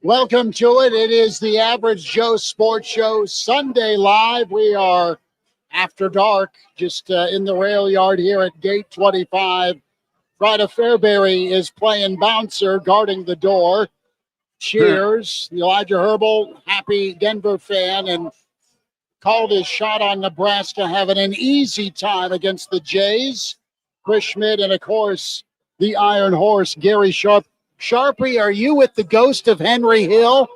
Welcome to it. It is the Average Joe Sports Show Sunday Live. We are after dark, just in the rail yard here at Gate 25. Ryder Fairbury is playing bouncer, guarding the door. Cheers. Elijah Herbel, happy Denver fan, and called his shot on Nebraska, having an easy time against the Jays. Chris Schmidt, and of course, the Iron Horse, Gary Sharp. Sharpie, are you with the ghost of Henry Hill?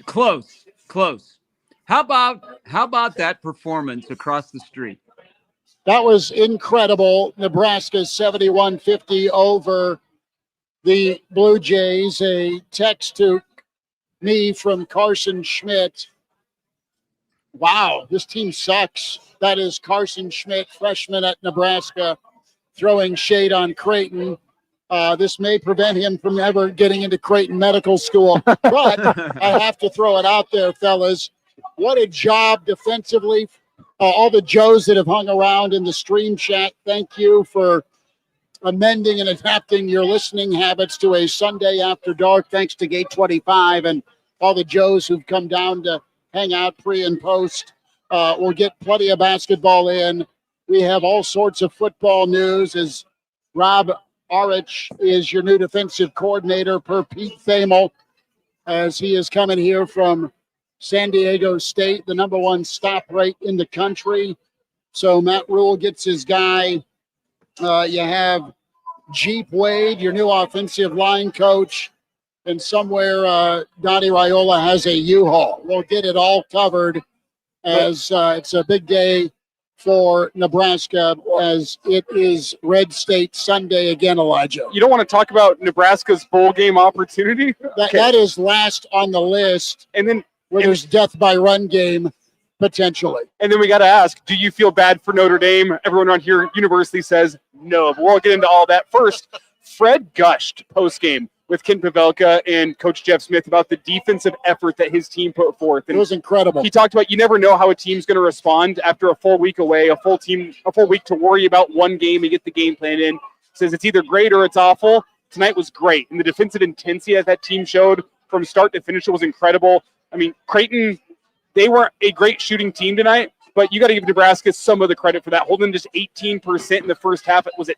Close. How about that performance across the street? That was incredible. Nebraska 71-50 over the Blue Jays. A text to me from Carson Schmidt. Wow, this team sucks. That is Carson Schmidt, freshman at Nebraska, throwing shade on Creighton. This may prevent him from ever getting into Creighton Medical School, but I have to throw it out there, fellas. What a job defensively. All the Joes that have hung around in the stream chat, thank you for amending and adapting your listening habits to a Sunday after dark. Thanks to Gate 25 and all the Joes who've come down to hang out pre and post. We'll get plenty of basketball in. We have all sorts of football news as Rob Arri is your new defensive coordinator per Pete Thamel, as he is coming here from San Diego State, the number one stop rate in the country. So Matt Rhule gets his guy. You have Jeep Wade, your new offensive line coach, and somewhere Donnie Raiola has a U-Haul. We'll get it all covered as it's a big day for Nebraska, as it is Red State Sunday again, Elijah. You don't want to talk about Nebraska's bowl game opportunity? That is last on the list, and then there's death by run game potentially. And then we got to ask, do you feel bad for Notre Dame? Everyone around here universally says no, but we'll get into all that. First, Fred gushed post-game with Ken Pavelka and Coach Jeff Smith about the defensive effort that his team put forth. And it was incredible. He talked about you never know how a team's going to respond after a full week away, a full week to worry about one game and get the game plan in. Says it's either great or it's awful. Tonight was great, and the defensive intensity that team showed from start to finish was incredible. I mean, Creighton, they weren't a great shooting team tonight, but you got to give Nebraska some of the credit for that. Holding just 18% in the first half. It was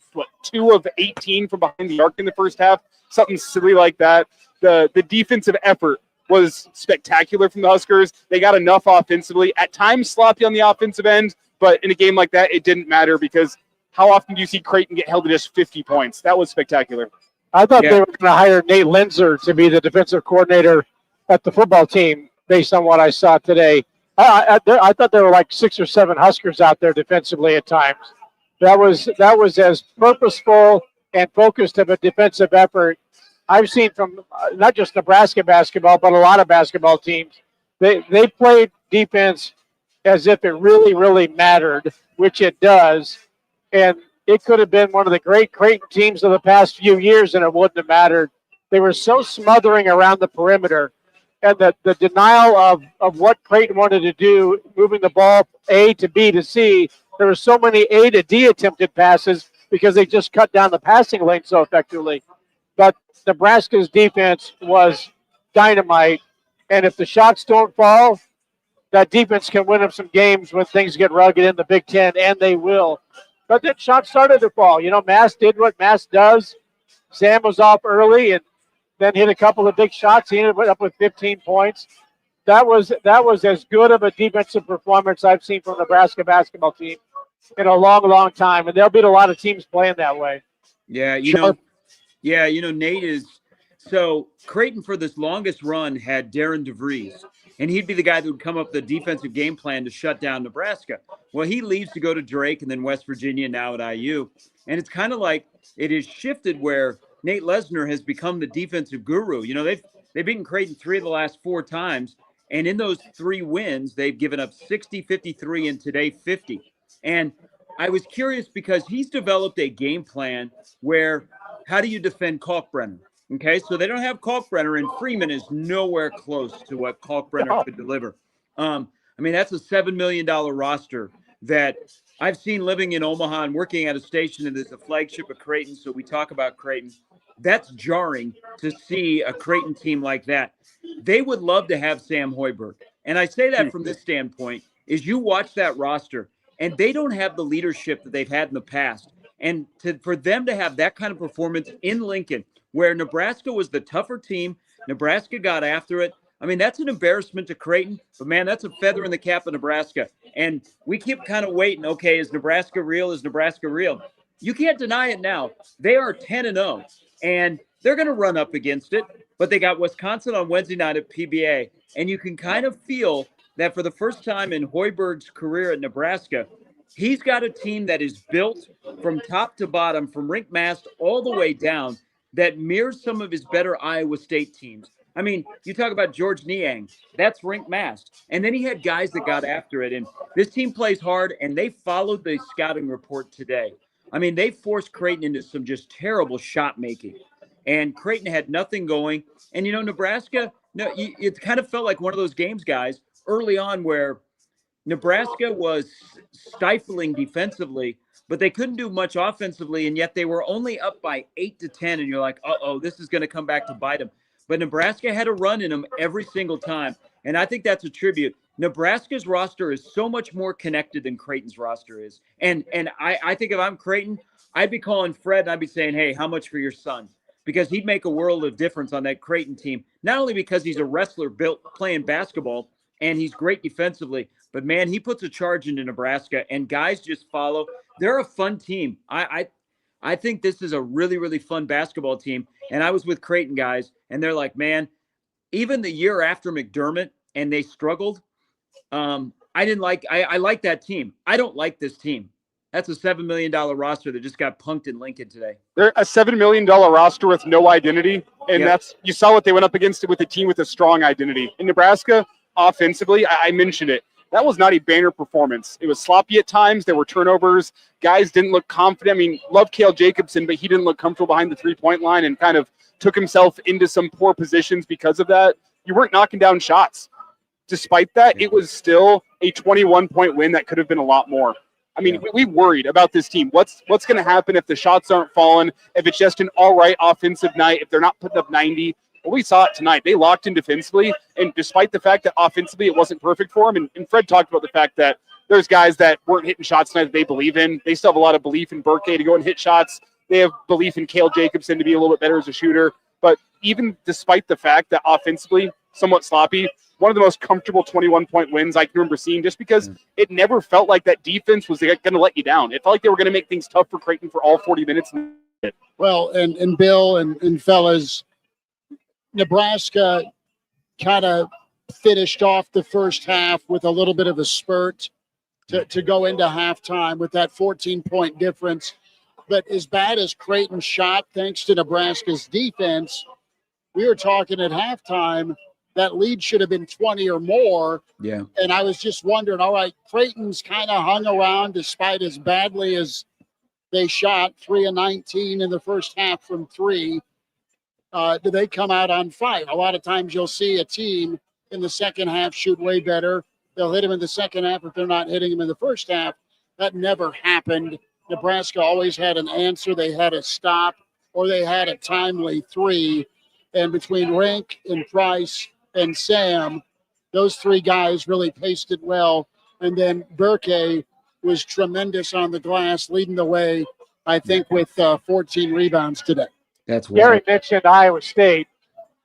2 of 18 from behind the arc in the first half. Something silly like that. The defensive effort was spectacular from the Huskers. They got enough offensively. At times sloppy on the offensive end, but in a game like that, it didn't matter because how often do you see Creighton get held to just 50 points? That was spectacular. I thought they were going to hire Nate Linzer to be the defensive coordinator at the football team based on what I saw today. I thought there were like 6 or 7 Huskers out there defensively at times. That was as purposeful and focused of a defensive effort I've seen from not just Nebraska basketball, but a lot of basketball teams. They played defense as if it really, really mattered, which it does. And it could have been one of the great Creighton teams of the past few years, and it wouldn't have mattered. They were so smothering around the perimeter. And the denial of what Creighton wanted to do, moving the ball A to B to C, there were so many A to D attempted passes because they just cut down the passing lane so effectively. But Nebraska's defense was dynamite. And if the shots don't fall, that defense can win them some games when things get rugged in the Big Ten, and they will. But that shot started to fall. You know, Mass did what Mass does. Sam was off early and then hit a couple of big shots. He ended up with 15 points. That was as good of a defensive performance I've seen from the Nebraska basketball team in a long, long time. And they'll beat a lot of teams playing that way. Yeah, Nate is – so Creighton for this longest run had Darren DeVries, and he'd be the guy that would come up with the defensive game plan to shut down Nebraska. Well, he leaves to go to Drake and then West Virginia, now at IU. And it's kind of like it has shifted where Nate Lesnar has become the defensive guru. You know, they've beaten Creighton 3 of the last 4 times, and in those 3 wins, they've given up 60, 53, and today 50. And I was curious because he's developed a game plan where how do you defend Kalkbrenner? Okay, so they don't have Kalkbrenner, and Freeman is nowhere close to what Kalkbrenner could deliver. I mean, that's a $7 million roster that I've seen living in Omaha and working at a station that is a flagship of Creighton, so we talk about Creighton. That's jarring to see a Creighton team like that. They would love to have Sam Hoiberg. And I say that from this standpoint, is you watch that roster, and they don't have the leadership that they've had in the past. And for them to have that kind of performance in Lincoln, where Nebraska was the tougher team, Nebraska got after it. I mean, that's an embarrassment to Creighton, but man, that's a feather in the cap of Nebraska. And we keep kind of waiting. Okay, is Nebraska real? Is Nebraska real? You can't deny it now. They are 10-0, and they're going to run up against it. But they got Wisconsin on Wednesday night at PBA, and you can kind of feel that for the first time in Hoiberg's career at Nebraska, he's got a team that is built from top to bottom, from rink mast all the way down, that mirrors some of his better Iowa State teams. I mean, you talk about George Niang, that's rink mast. And then he had guys that got after it. And this team plays hard, and they followed the scouting report today. I mean, they forced Creighton into some just terrible shot making. And Creighton had nothing going. And, Nebraska, it kind of felt like one of those games, guys, early on where Nebraska was stifling defensively, but they couldn't do much offensively, and yet they were only up by 8-10, and you're like, uh-oh, this is going to come back to bite them. But Nebraska had a run in them every single time, and I think that's a tribute. Nebraska's roster is so much more connected than Creighton's roster is. And I think if I'm Creighton, I'd be calling Fred, and I'd be saying, hey, how much for your son? Because he'd make a world of difference on that Creighton team, not only because he's a wrestler built playing basketball, and he's great defensively, but, man, he puts a charge into Nebraska, and guys just follow. They're a fun team. I think this is a really, really fun basketball team. And I was with Creighton guys, and they're like, man, even the year after McDermott and they struggled, I like that team. I don't like this team. That's a $7 million roster that just got punked in Lincoln today. They're a $7 million roster with no identity. And you saw what they went up against with a team with a strong identity. In Nebraska, offensively, I mentioned it. That was not a banner performance. It was sloppy at times. There were turnovers. Guys didn't look confident. I mean, love Cale Jacobson, but he didn't look comfortable behind the three-point line and kind of took himself into some poor positions because of that. You weren't knocking down shots. Despite that, it was still a 21-point win that could have been a lot more. I mean, we worried about this team. What's going to happen if the shots aren't falling, if it's just an all-right offensive night, if they're not putting up 90? Well, we saw it tonight. They locked in defensively, and despite the fact that offensively it wasn't perfect for them, and Fred talked about the fact that there's guys that weren't hitting shots tonight that they believe in. They still have a lot of belief in Burke to go and hit shots. They have belief in Cale Jacobson to be a little bit better as a shooter. But even despite the fact that offensively somewhat sloppy, one of the most comfortable 21-point wins I can remember seeing, just because it never felt like that defense was going to let you down. It felt like they were going to make things tough for Creighton for all 40 minutes. Well, and Bill and fellas, Nebraska kind of finished off the first half with a little bit of a spurt to go into halftime with that 14-point difference. But as bad as Creighton shot, thanks to Nebraska's defense, we were talking at halftime, that lead should have been 20 or more. Yeah. And I was just wondering, all right, Creighton's kind of hung around despite as badly as they shot, 3 of 19 in the first half from three. Do they come out on fire? A lot of times you'll see a team in the second half shoot way better. They'll hit them in the second half if they're not hitting them in the first half. That never happened. Nebraska always had an answer. They had a stop, or they had a timely three. And between Rink and Price and Sam, those three guys really paced it well. And then Burke was tremendous on the glass, leading the way, I think, with 14 rebounds today. That's Gary mentioned Iowa State,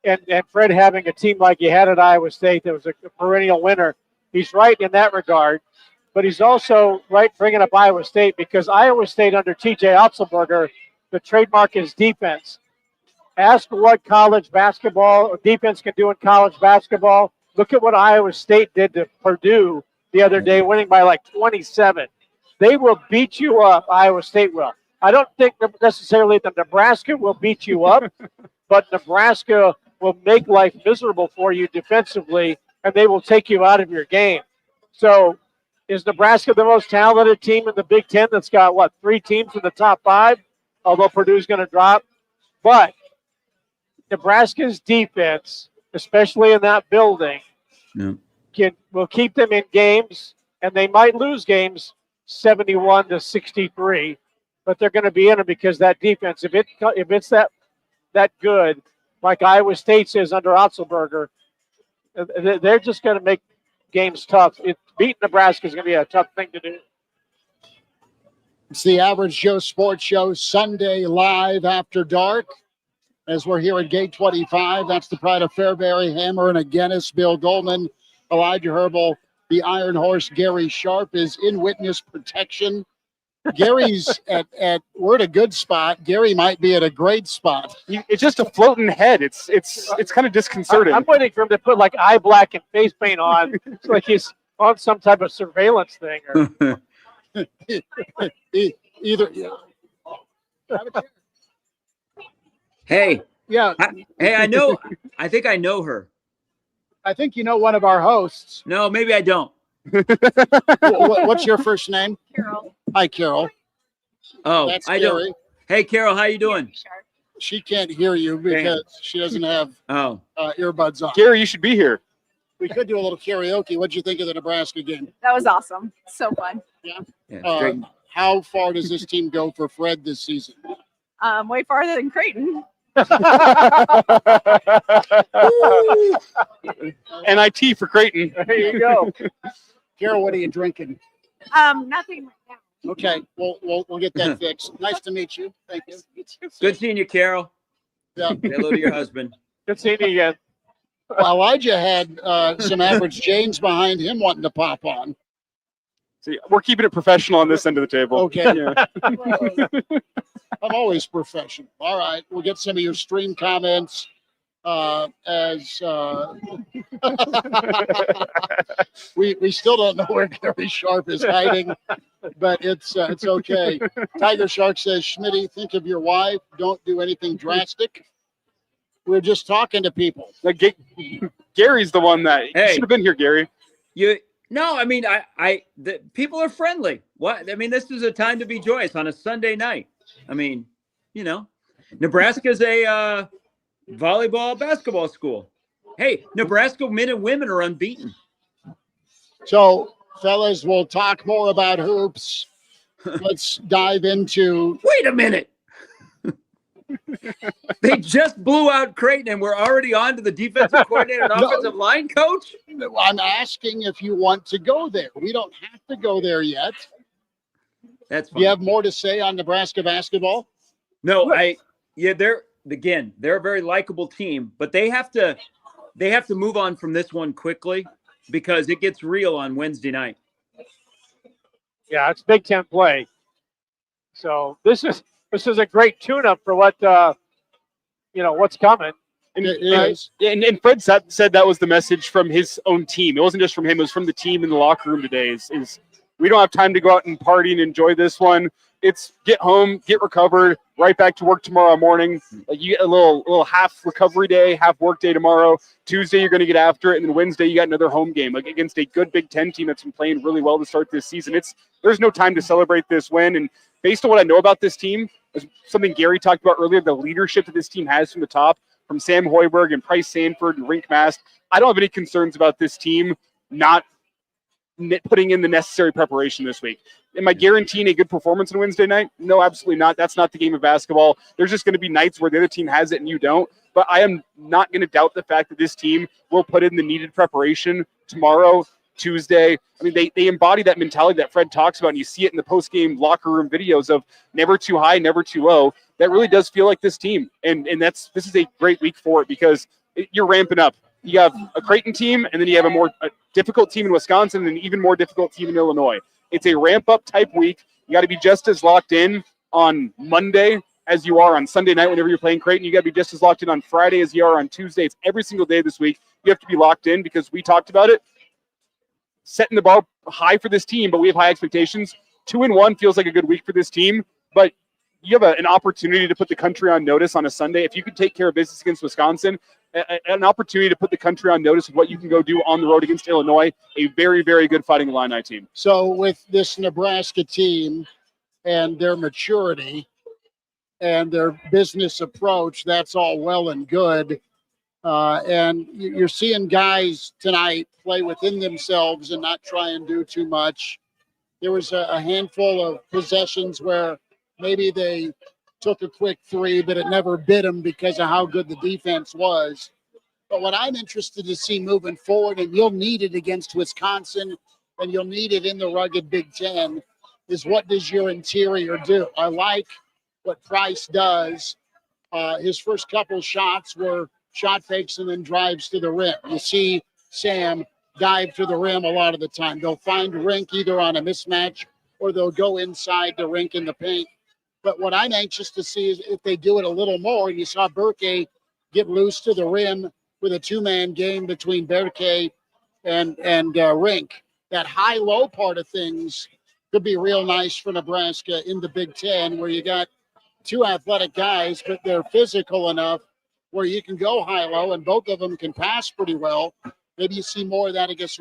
and Fred having a team like you had at Iowa State that was a perennial winner. He's right in that regard, but he's also right bringing up Iowa State, because Iowa State under T.J. Otzelberger, the trademark is defense. Ask what college basketball or defense can do in college basketball. Look at what Iowa State did to Purdue the other day, winning by like 27. They will beat you up, Iowa State will. I don't think necessarily that Nebraska will beat you up, but Nebraska will make life miserable for you defensively, and they will take you out of your game. So is Nebraska the most talented team in the Big Ten that's got, 3 teams in the top 5, although Purdue's going to drop? But Nebraska's defense, especially in that building, will keep them in games, and they might lose games 71-63, but they're going to be in it because that defense, if it's that good, like Iowa State is under Otzelberger, they're just going to make games tough. Beating Nebraska is going to be a tough thing to do. It's the Average Joe Sports Show, Sunday live after dark. As we're here at Gate 25, that's the Pride of Fairbury, Hammer and a Guinness. Bill Doleman, Elijah Herbel, the Iron Horse, Gary Sharp is in witness protection. Gary's we're at a good spot. Gary might be at a great spot. It's just a floating head. It's kind of disconcerting. I'm waiting for him to put like eye black and face paint on. It's like he's on some type of surveillance thing. Or... Either. Hey. Yeah. Hey, I think I know her. I think you know one of our hosts. No, maybe I don't. What's your first name? Carol. Hi, Carol. Oh, that's I Gary. don't. Hey, Carol, how you doing? She can't hear you because she doesn't have earbuds on. Gary, you should be here. We could do a little karaoke. What'd you think of the Nebraska game? That was awesome. So fun. Yeah. Great. How far does this team go for Fred this season? Way farther than Creighton. NIT for Creighton. There you go. Carol, what are you drinking? Nothing right now. Okay, we'll get that fixed. Nice to meet you. Thank you. Good seeing you, Carol. Yeah. Say hello to your husband. Good seeing you again. Well, Elijah had some Average Janes behind him wanting to pop on. See, we're keeping it professional on this end of the table. Okay. Yeah. I'm always professional. All right, we'll get some of your stream comments as we still don't know where Gary Sharp is hiding, but it's okay. Tiger Shark says, Schmidt, think of your wife. Don't do anything drastic. We're just talking to people. Like, Gary's the one that you should have been here, Gary. No, I mean, the people are friendly. What? I mean, this is a time to be joyous on a Sunday night. I mean, Nebraska's a volleyball, basketball school. Hey, Nebraska men and women are unbeaten. So, fellas, we'll talk more about hoops. Let's dive into. Wait a minute. They just blew out Creighton, and we're already on to the defensive coordinator and offensive line coach? I'm asking if you want to go there. We don't have to go there yet. That's fine. Do you have more to say on Nebraska basketball? No, they're a very likable team, but they have to move on from this one quickly because it gets real on Wednesday night. Yeah, it's Big Ten play. So this is a great tune-up for what what's coming. And Fred said that was the message from his own team. It wasn't just from him; it was from the team in the locker room today. Is we don't have time to go out and party and enjoy this one. It's get home, get recovered, right back to work tomorrow morning. You get a little half recovery day, half work day tomorrow. Tuesday you're going to get after it, and then Wednesday you got another home game against a good Big Ten team that's been playing really well to start this season. There's no time to celebrate this win. And based on what I know about this team, something Gary talked about earlier, the leadership that this team has from the top, from Sam Hoiberg and Price Sanford and Rink Mast, I don't have any concerns about this team not putting in the necessary preparation this week. Am I guaranteeing a good performance on Wednesday night? No, absolutely not. That's not the game of basketball. There's just going to be nights where the other team has it and you don't. But I am not going to doubt the fact that this team will put in the needed preparation tomorrow, Tuesday. I mean, they embody that mentality that Fred talks about, and you see it in the post-game locker room videos of never too high, never too low. That really does feel like this team. And this is a great week for it because you're ramping up. You have a Creighton team, and then you have a difficult team in Wisconsin and an even more difficult team in Illinois. It's a ramp-up type week. You got to be just as locked in on Monday as you are on Sunday night whenever you're playing Creighton. You got to be just as locked in on Friday as you are on Tuesday. It's every single day this week. You have to be locked in because we talked about it. Setting the bar high for this team, but we have high expectations. 2-1 feels like a good week for this team, but you have an opportunity to put the country on notice on a Sunday. If you could take care of business against Wisconsin, an opportunity to put the country on notice of what you can go do on the road against Illinois, a very, very good Fighting Illini team. So with this Nebraska team and their maturity and their business approach, that's all well and good. And you're seeing guys tonight play within themselves and not try and do too much. There was a handful of possessions where maybe they took a quick three, but it never bit them because of how good the defense was. But what I'm interested to see moving forward, and you'll need it against Wisconsin, and you'll need it in the rugged Big Ten, is what does your interior do? I like what Price does. His first couple shots were shot fakes and then drives to the rim. You see Sam dive to the rim a lot of the time. They'll find Rink either on a mismatch or they'll go inside the Rink in the paint. But what I'm anxious to see is if they do it a little more. And you saw Berkey get loose to the rim with a two-man game between Berkey and Rink. That high-low part of things could be real nice for Nebraska in the Big Ten, where you got two athletic guys, but they're physical enough where you can go high-low, and both of them can pass pretty well. Maybe you see more of that against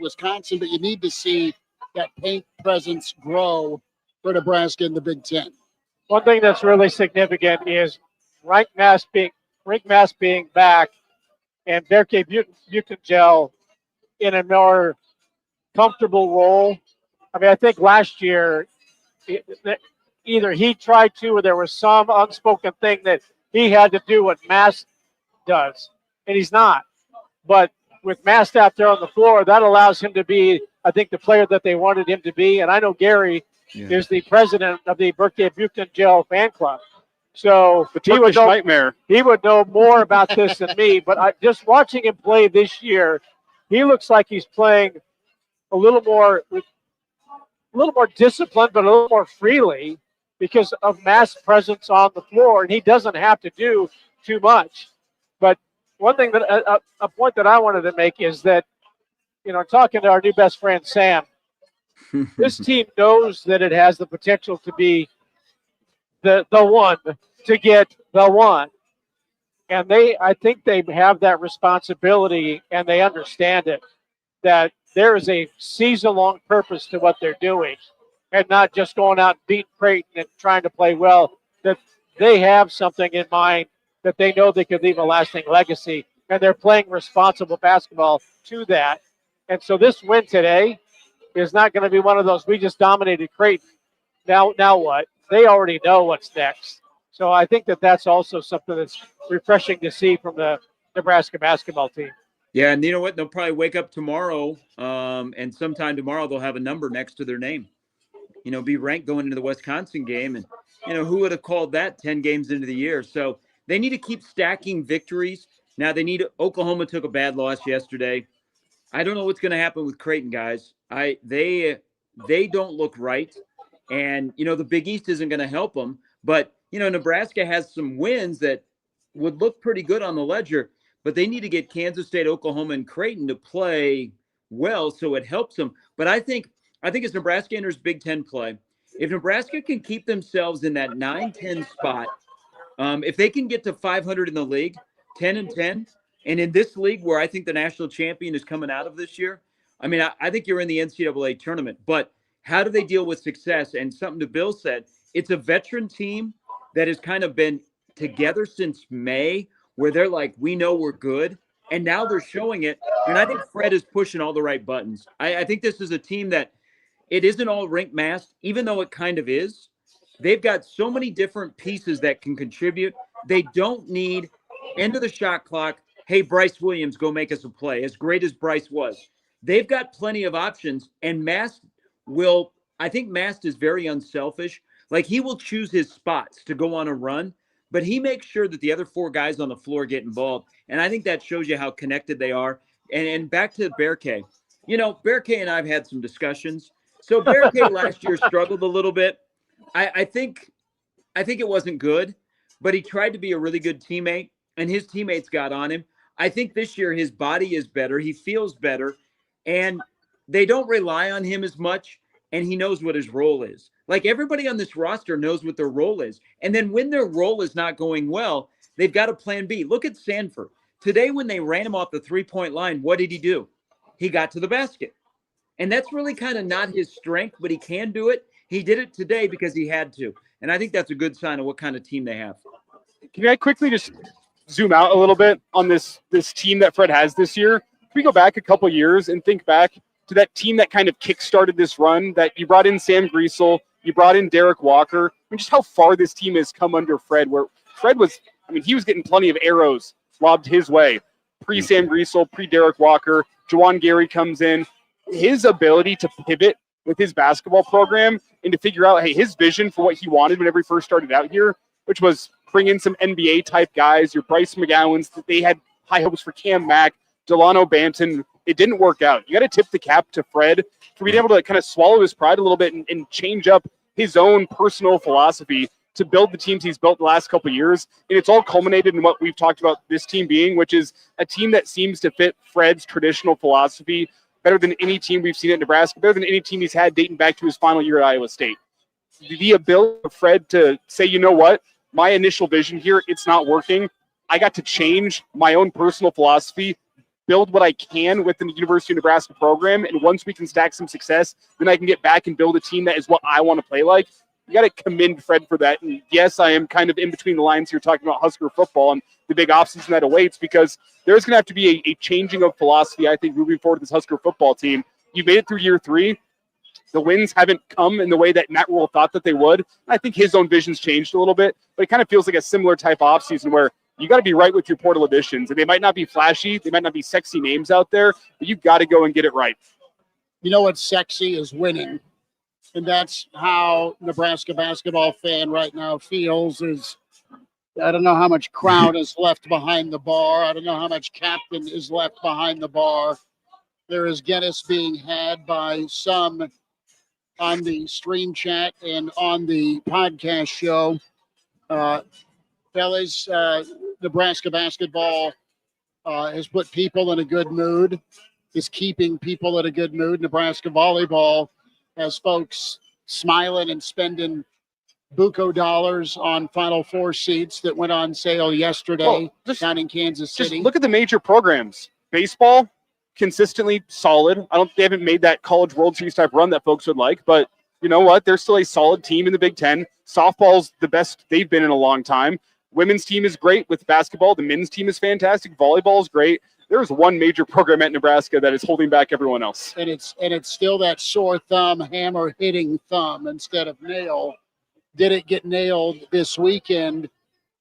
Wisconsin, but you need to see that paint presence grow for Nebraska in the Big Ten. One thing that's really significant is Rink Mass being back and Berkey Buchengel in a more comfortable role. I mean, I think last year either he tried to or there was some unspoken thing that he had to do what Mass does, and he's not. But with Mass out there on the floor, that allows him to be, I think, the player that they wanted him to be. And I know Gary is the president of the Berkey Buchengel fan club. So he would know more about this than me. But just watching him play this year, he looks like he's playing a little more disciplined, but a little more freely because of Mass' presence on the floor, and he doesn't have to do too much. But one thing that a point that I wanted to make is that, talking to our new best friend Sam, this team knows that it has the potential to be the one to get the one, and I think they have that responsibility and they understand it, that there is a season-long purpose to what they're doing, and not just going out and beating Creighton and trying to play well. That they have something in mind that they know they could leave a lasting legacy, and they're playing responsible basketball to that. And so this win today is not going to be one of those, we just dominated Creighton. Now what? They already know what's next. So I think that that's also something that's refreshing to see from the Nebraska basketball team. Yeah, and you know what? They'll probably wake up tomorrow, and sometime tomorrow they'll have a number next to their name. Be ranked going into the Wisconsin game. And, who would have called that 10 games into the year? So they need to keep stacking victories. Now Oklahoma took a bad loss yesterday. I don't know what's going to happen with Creighton, guys. They don't look right. And, the Big East isn't going to help them. But, Nebraska has some wins that would look pretty good on the ledger. But they need to get Kansas State, Oklahoma, and Creighton to play well so it helps them. But I think as Nebraska enters Big Ten play, if Nebraska can keep themselves in that 9-10 spot, if they can get to 500 in the league, 10-10, and in this league where I think the national champion is coming out of this year, I think you're in the NCAA tournament. But how do they deal with success? And something that Bill said, it's a veteran team that has kind of been together since May, where they're like, we know we're good. And now they're showing it. And I think Fred is pushing all the right buttons. I think this is a team that it isn't all Rink Mass, even though it kind of is. They've got so many different pieces that can contribute. They don't need end of the shot clock. Hey, Bryce Williams, go make us a play. As great as Bryce was, they've got plenty of options. And I think Mast is very unselfish. Like, he will choose his spots to go on a run, but he makes sure that the other four guys on the floor get involved. And I think that shows you how connected they are. And back to Berkey. Berkey and I have had some discussions. So Berkey last year struggled a little bit. I think it wasn't good, but he tried to be a really good teammate, and his teammates got on him. I think this year his body is better. He feels better, and they don't rely on him as much, and he knows what his role is. Like, everybody on this roster knows what their role is. And then when their role is not going well, they've got a plan B. Look at Sanford. Today, when they ran him off the three-point line, what did he do? He got to the basket. And that's really kind of not his strength, but he can do it. He did it today because he had to. And I think that's a good sign of what kind of team they have. Can I quickly just zoom out a little bit on this team that Fred has this year? Can we go back a couple years and think back to that team that kind of kickstarted this run, that you brought in Sam Griesel, you brought in Derek Walker, and just how far this team has come under Fred, where Fred was, he was getting plenty of arrows lobbed his way. Pre-Sam Griesel, pre-Derek Walker, Juwan Gary comes in. His ability to pivot with his basketball program and to figure out, hey, his vision for what he wanted whenever he first started out here, which was bring in some NBA-type guys, your Bryce McGowans, that they had high hopes for Cam Mack, Delano Banton. It didn't work out. You got to tip the cap to Fred for being able to kind of swallow his pride a little bit and change up his own personal philosophy to build the teams he's built the last couple of years. And it's all culminated in what we've talked about this team being, which is a team that seems to fit Fred's traditional philosophy better than any team we've seen at Nebraska, better than any team he's had dating back to his final year at Iowa State. The ability of Fred to say, you know what, my initial vision here, it's not working. I got to change my own personal philosophy, build what I can within the University of Nebraska program, and once we can stack some success, then I can get back and build a team that is what I want to play like. You got to commend Fred for that. And yes, I am kind of in between the lines here talking about Husker football and the big offseason that awaits, because there's going to have to be a changing of philosophy, I think, moving forward with this Husker football team. You made it through year 3. The wins haven't come in the way that Matt Rhule thought that they would. I think his own vision's changed a little bit, but it kind of feels like a similar type offseason where you got to be right with your portal additions. And they might not be flashy, they might not be sexy names out there, but you've got to go and get it right. You know what's sexy is winning. And that's how Nebraska basketball fan right now feels. Is I don't know how much crowd is left behind the bar. I don't know how much captain is left behind the bar. There is Guinness being had by some on the stream chat and on the podcast show. Fellas, Nebraska basketball has put people in a good mood, is keeping people in a good mood. Nebraska volleyball has folks smiling and spending buco dollars on Final Four seats that went on sale yesterday down in Kansas City. Just look at the major programs. Baseball, consistently solid. They haven't made that College World Series type run that folks would like, but you know what? They're still a solid team in the Big Ten. Softball's the best they've been in a long time. Women's team is great with basketball. The men's team is fantastic. Volleyball is great. There's one major program at Nebraska that is holding back everyone else. And it's still that sore thumb, hammer hitting thumb instead of nail. Did it get nailed this weekend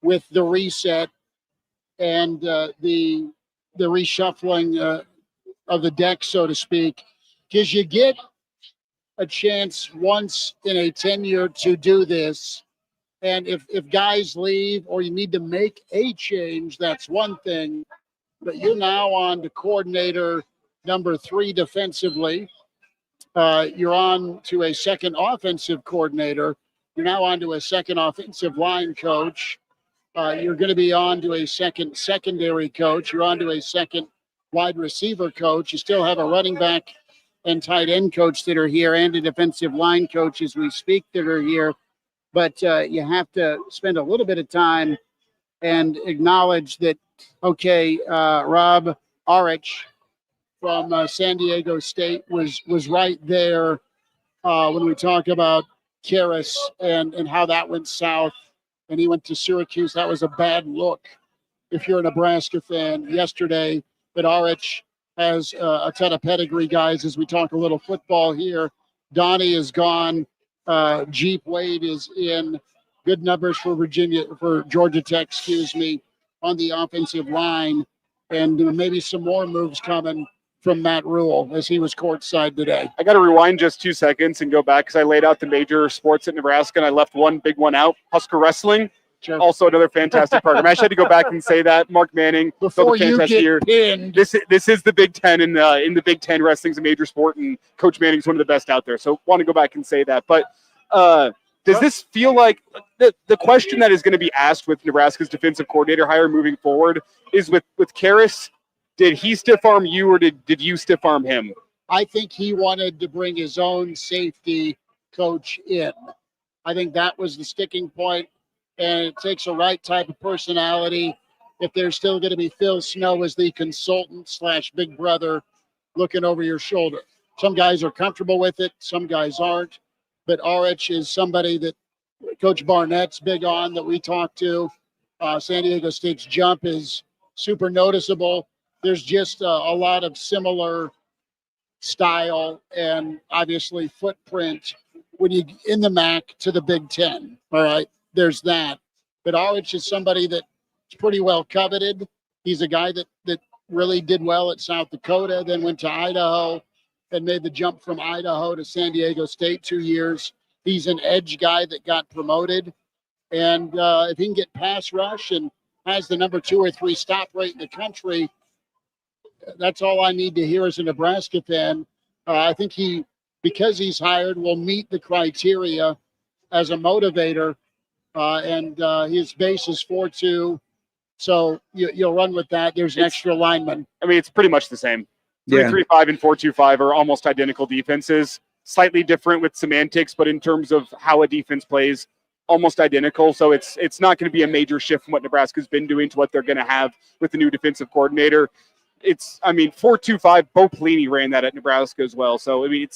with the reset and the reshuffling of the deck, so to speak? Because you get a chance once in a tenure to do this. And if guys leave or you need to make a change, that's one thing. But you're now on to coordinator number 3 defensively. You're on to a second offensive coordinator. You're now on to a second offensive line coach. You're going to be on to a second secondary coach. You're on to a second wide receiver coach. You still have a running back and tight end coach that are here and a defensive line coach as we speak that are here. But you have to spend a little bit of time and acknowledge that, okay, Rob Arri from San Diego State was right there when we talk about Karras and how that went south. And he went to Syracuse. That was a bad look if you're a Nebraska fan yesterday. But Arri has a ton of pedigree guys as we talk a little football here. Donnie is gone. Jeep Wade is in. Good numbers for Georgia Tech, on the offensive line. And maybe some more moves coming from Matt Rhule as he was courtside today. I got to rewind just 2 seconds and go back because I laid out the major sports at Nebraska and I left one big one out. Husker wrestling, also another fantastic program. I actually had to go back and say that. Mark Manning, before you get pinned. This is the Big Ten, and in the Big Ten, wrestling's a major sport, and Coach Manning's one of the best out there. So want to go back and say that. But does this feel like the question that is going to be asked with Nebraska's defensive coordinator hire moving forward is with Karras? Did he stiff arm you, or did you stiff arm him? I think he wanted to bring his own safety coach in. I think that was the sticking point, and it takes a right type of personality. If there's still going to be Phil Snow as the consultant / big brother looking over your shoulder. Some guys are comfortable with it, some guys aren't. But Arri is somebody that Coach Barnett's big on that we talked to. San Diego State's jump is super noticeable. There's just a lot of similar style and obviously footprint when you in the MAC to the Big Ten. All right, there's that. But Arri is somebody that's pretty well coveted. He's a guy that really did well at South Dakota, then went to Idaho and made the jump from Idaho to San Diego State 2 years. He's an edge guy that got promoted. And if he can get pass rush and has the number 2 or 3 stop rate in the country, that's all I need to hear as a Nebraska fan. I think because he's hired, will meet the criteria as a motivator. And his base is 4.2. So you'll run with that. There's an extra lineman. I mean, it's pretty much the same. Yeah. 3-3-5 and 4-2-5 are almost identical defenses. Slightly different with semantics, but in terms of how a defense plays, almost identical. So it's not going to be a major shift from what Nebraska's been doing to what they're going to have with the new defensive coordinator. 4-2-5, Bo Pelini ran that at Nebraska as well. So, I mean,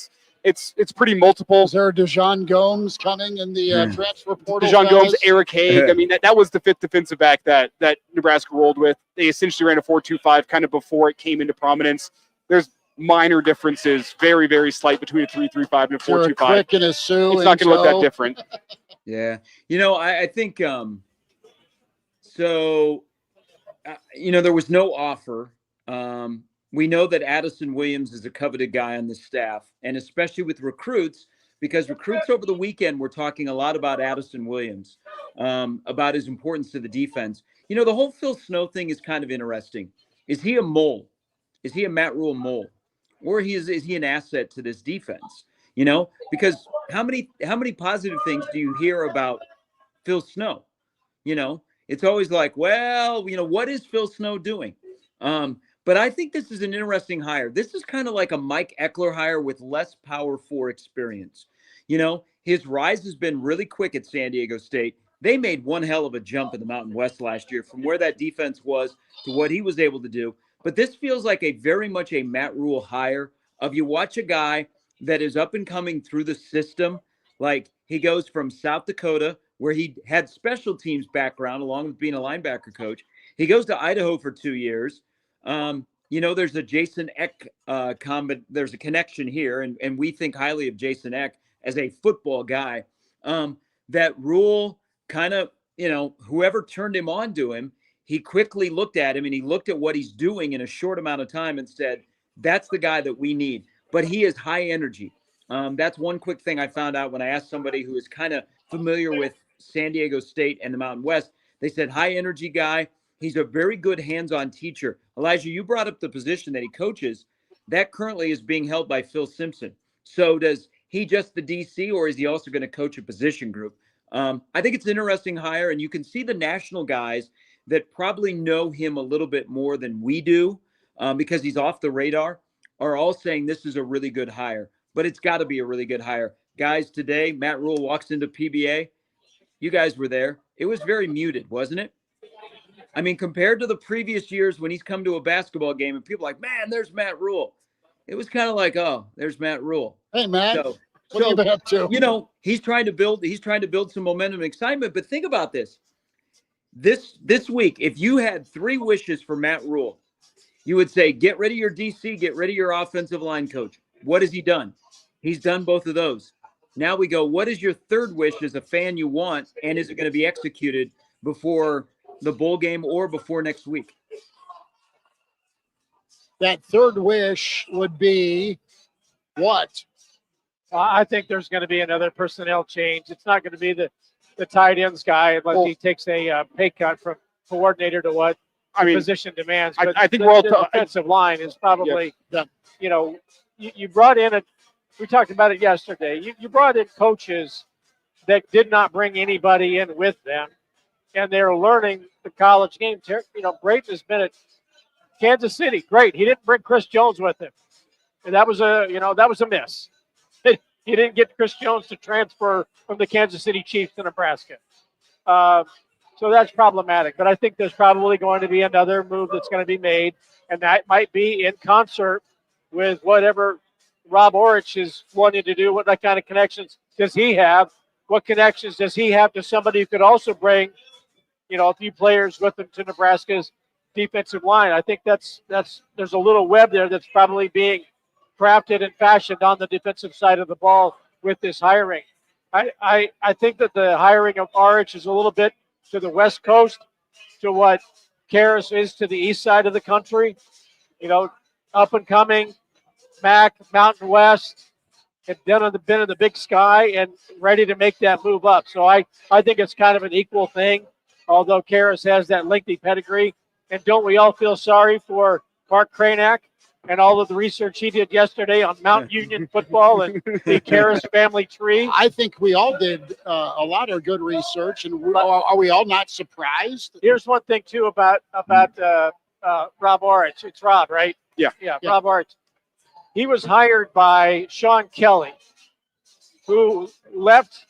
it's pretty multiple. Is there Dejon Gomes coming in the transfer portal? Dejon Gomes, Eric Haig. I mean, that was the 5th defensive back that Nebraska rolled with. They essentially ran a 4-2-5 kind of before it came into prominence. There's minor differences, very, very slight between a 3-3-5 and a 4-2-5. Crick and a Sioux. It's not going to look that different. Yeah. I think there was no offer. We know that Addison Williams is a coveted guy on the staff, and especially with recruits, because recruits over the weekend were talking a lot about Addison Williams, about his importance to the defense. The whole Phil Snow thing is kind of interesting. Is he a mole? Is he a Matt Rhule mole? Or is he an asset to this defense? Because how many positive things do you hear about Phil Snow? It's always like, well, what is Phil Snow doing? But I think this is an interesting hire. This is kind of like a Mike Eckler hire with less Power 4 experience. His rise has been really quick at San Diego State. They made one hell of a jump in the Mountain West last year from where that defense was to what he was able to do. But this feels like very much a Matt Rhule hire of you watch a guy that is up and coming through the system. Like he goes from South Dakota, where he had special teams background along with being a linebacker coach. He goes to Idaho for 2 years. There's a Jason Eck there's a connection here, and we think highly of Jason Eck as a football guy. That Rhule kind of, whoever turned him on to him, he quickly looked at him and he looked at what he's doing in a short amount of time and said, that's the guy that we need. But he is high energy. That's one quick thing I found out when I asked somebody who is kind of familiar with San Diego State and the Mountain West. They said, high energy guy. He's a very good hands-on teacher. Elijah, you brought up the position that he coaches. That currently is being held by Phil Simpson. So does he just the DC, or is he also going to coach a position group? I think it's an interesting hire, and you can see the national guys that probably know him a little bit more than we do because he's off the radar are all saying this is a really good hire. But it's got to be a really good hire. Guys, today, Matt Rhule walks into PBA. You guys were there. It was very muted, wasn't it? I mean, compared to the previous years when he's come to a basketball game and people are like, man, there's Matt Rhule. It was kind of like, oh, there's Matt Rhule. Hey, Matt. So, what have you been up to? He's trying to build some momentum and excitement. But think about this. This week, if you had 3 wishes for Matt Rhule, you would say, get rid of your DC, get rid of your offensive line coach. What has he done? He's done both of those. Now we go, what is your 3rd wish as a fan you want, and is it going to be executed before the bowl game or before next week? That 3rd wish would be what? I think there's going to be another personnel change. It's not going to be the tight ends guy unless he takes a pay cut from coordinator to what position demands. But I think the offensive line is probably, you brought in we talked about it yesterday. You brought in coaches that did not bring anybody in with them, and they're learning the college game. Brayton has been at Kansas City. Great. He didn't bring Chris Jones with him. And that was a miss. He didn't get Chris Jones to transfer from the Kansas City Chiefs to Nebraska. So that's problematic. But I think there's probably going to be another move that's going to be made, and that might be in concert with whatever Rob Orich is wanting to do. What kind of connections does he have? What connections does he have to somebody who could also bring, a few players with him to Nebraska's defensive line? I think there's a little web there that's probably being crafted and fashioned on the defensive side of the ball with this hiring. I think that the hiring of Arri is a little bit to the West Coast, to what Karras is to the east side of the country. You know, up and coming, MAC, Mountain West, and been in the big sky and ready to make that move up. So I think it's kind of an equal thing, although Karras has that lengthy pedigree. And don't we all feel sorry for Mark Cranack and all of the research he did yesterday on Mount Union football and the Karras family tree? I think we all did a lot of good research, and are we all not surprised? Here's one thing too about Rob Arri. It's Rob, right? Yeah. Rob Arri. He was hired by Sean Kelly, who left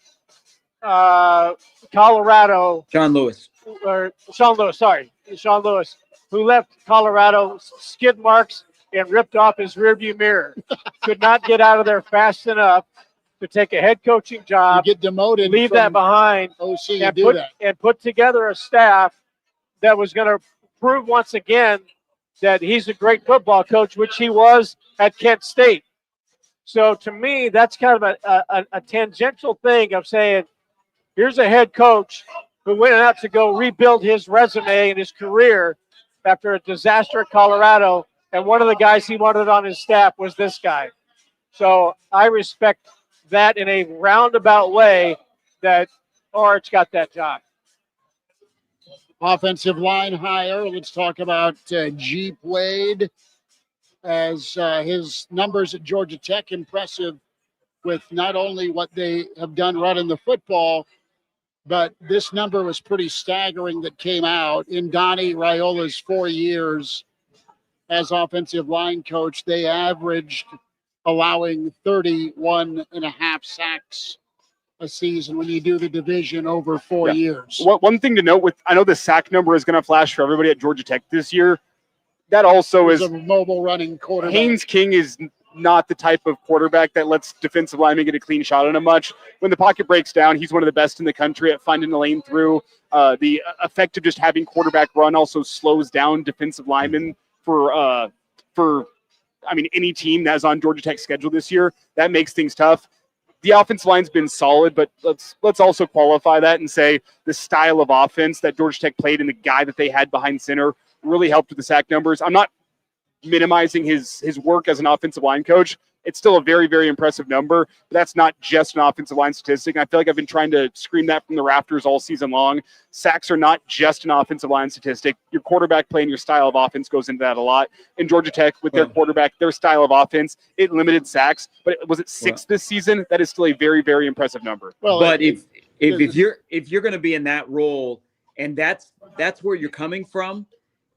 Colorado. Sean Lewis, who left Colorado, skid marks, and ripped off his rearview mirror. Could not get out of there fast enough to take a head coaching job, You get demoted, leave that behind, OC, and put together a staff that was going to prove once again that he's a great football coach, which he was at Kent State. So to me, that's kind of a tangential thing of saying, here's a head coach who went out to go rebuild his resume and his career after a disaster at Colorado, and one of the guys he wanted on his staff was this guy. So I respect that in a roundabout way that Arch got that job. Offensive line hire. Let's talk about Jeep Wade, as his numbers at Georgia Tech impressive, with not only what they have done running the football, but this number was pretty staggering that came out in Donnie Raiola's 4 years as offensive line coach. They averaged allowing 31.5 sacks a season when you do the division over 4 years. One thing to note I know the sack number is going to flash for everybody at Georgia Tech this year. That also is a mobile running quarterback. Haynes King is not the type of quarterback that lets defensive linemen get a clean shot on him much. When the pocket breaks down, he's one of the best in the country at finding the lane through. The effect of just having quarterback run also slows down defensive linemen for any team that's on Georgia Tech's schedule this year. That makes things tough. The offensive line's been solid, but let's also qualify that and say the style of offense that Georgia Tech played and the guy that they had behind center really helped with the sack numbers. I'm not minimizing his work as an offensive line coach. It's still a very, very impressive number, but that's not just an offensive line statistic. And I feel like I've been trying to scream that from the rafters all season long. Sacks are not just an offensive line statistic. Your quarterback play and your style of offense goes into that a lot. In Georgia Tech, with their quarterback, their style of offense, it limited sacks, but was it 6 this season? That is still a very, very impressive number. Well, but if you're going to be in that role, and that's where you're coming from,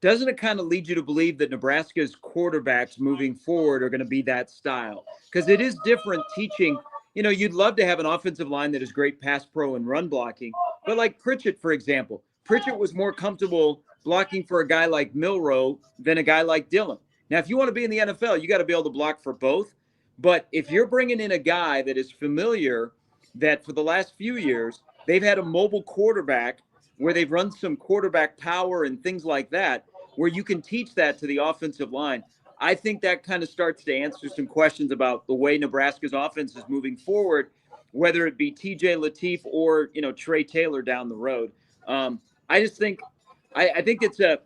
doesn't it kind of lead you to believe that Nebraska's quarterbacks moving forward are going to be that style? Because it is different teaching. You know, you'd love to have an offensive line that is great pass pro and run blocking. But like Pritchett, for example, Pritchett was more comfortable blocking for a guy like Milroe than a guy like Dillon. Now, if you want to be in the NFL, you got to be able to block for both. But if you're bringing in a guy that is familiar, that for the last few years, they've had a mobile quarterback where they've run some quarterback power and things like that, where you can teach that to the offensive line. I think that kind of starts to answer some questions about the way Nebraska's offense is moving forward, whether it be TJ Lateef or, Trey Taylor down the road. I just think, I think it's a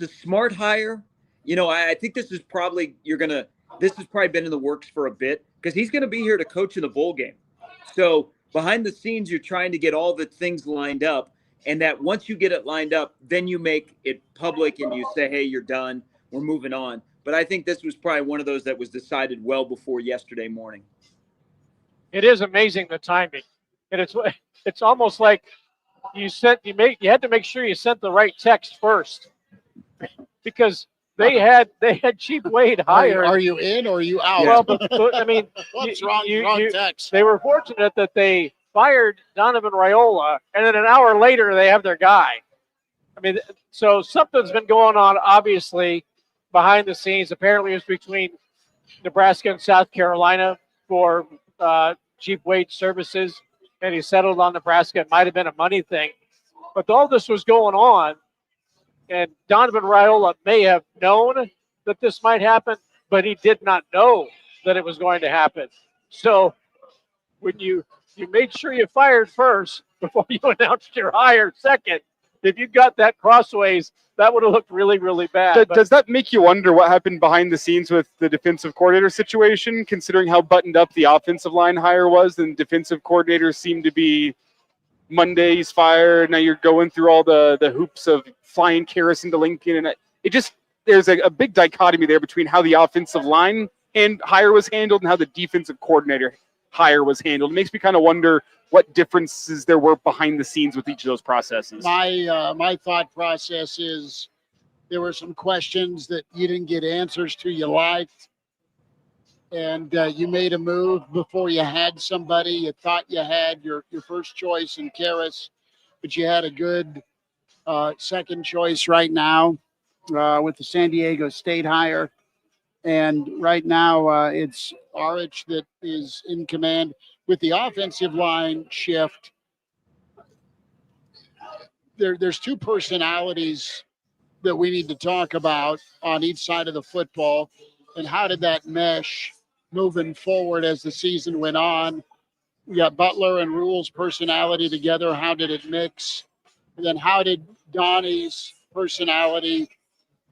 smart hire. I think this has probably been in the works for a bit, because he's going to be here to coach in the bowl game. So behind the scenes, you're trying to get all the things lined up. And that once you get it lined up, then you make it public and you say, hey, you're done. We're moving on. But I think this was probably one of those that was decided well before yesterday morning. It is amazing, the timing. And it's almost like you had to make sure you sent the right text first, because they had Jeep Wade hired. Are you in or are you out? Well, but I mean, what's wrong text? They were fortunate that they fired Donovan Raiola, and then an hour later they have their guy. I mean, so something's been going on, obviously, behind the scenes. Apparently, it's between Nebraska and South Carolina for Jeep Wade services, and he settled on Nebraska. It might have been a money thing, but all this was going on, and Donovan Raiola may have known that this might happen, but he did not know that it was going to happen. So when you made sure you fired first before you announced your hire second, if you got that crossways, that would have looked really, really bad. Does that make you wonder what happened behind the scenes with the defensive coordinator situation, considering how buttoned up the offensive line hire was, and defensive coordinators seemed to be Monday he's fired. Now you're going through all the hoops of flying Karras into Lincoln, and it just there's a big dichotomy there between how the offensive line and hire was handled and how the defensive coordinator hire was handled. It makes me kind of wonder what differences there were behind the scenes with each of those processes. My thought process is there were some questions that you didn't get answers to you liked, and you made a move before you had somebody. You thought you had your first choice in Karras, but you had a good second choice right now with the San Diego State hire. And right now it's Arri that is in command. With the offensive line shift, there's two personalities that we need to talk about on each side of the football, and how did that mesh moving forward as the season went on. We got Butler and Rhule's personality together. How did it mix? And then how did Donnie's personality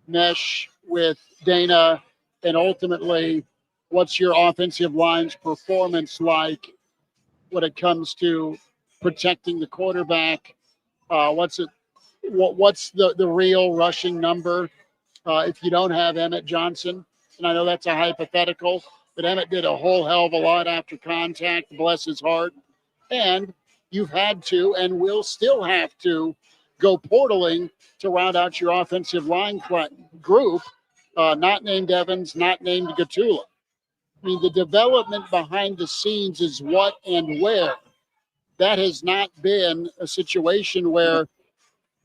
mesh with Dana? And ultimately, what's your offensive line's performance like when it comes to protecting the quarterback? What's the real rushing number if you don't have Emmett Johnson? And I know that's a hypothetical, but Emmett did a whole hell of a lot after contact, bless his heart. And you've had to and will still have to go portaling to round out your offensive line group, not named Evans, not named Gatula. I mean, the development behind the scenes is what and where. That has not been a situation where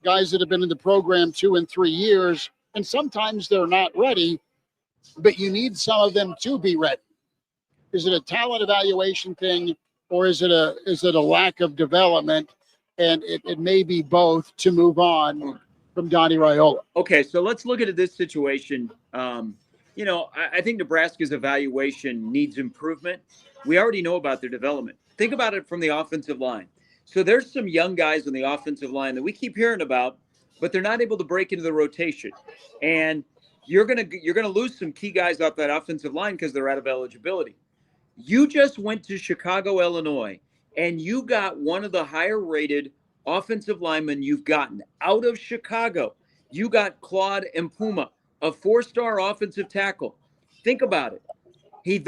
guys that have been in the program 2 and 3 years, and sometimes they're not ready, but you need some of them to be ready. Is it a talent evaluation thing, or is it a lack of development? And it may be both to move on from Donnie Raiola. Okay, so let's look at this situation. I think Nebraska's evaluation needs improvement. We already know about their development. Think about it from the offensive line. So there's some young guys on the offensive line that we keep hearing about, but they're not able to break into the rotation. And you're gonna lose some key guys off that offensive line because they're out of eligibility. You just went to Chicago, Illinois, and you got one of the higher-rated offensive linemen you've gotten out of Chicago. You got Claude Mpuma, a 4-star offensive tackle. Think about it. He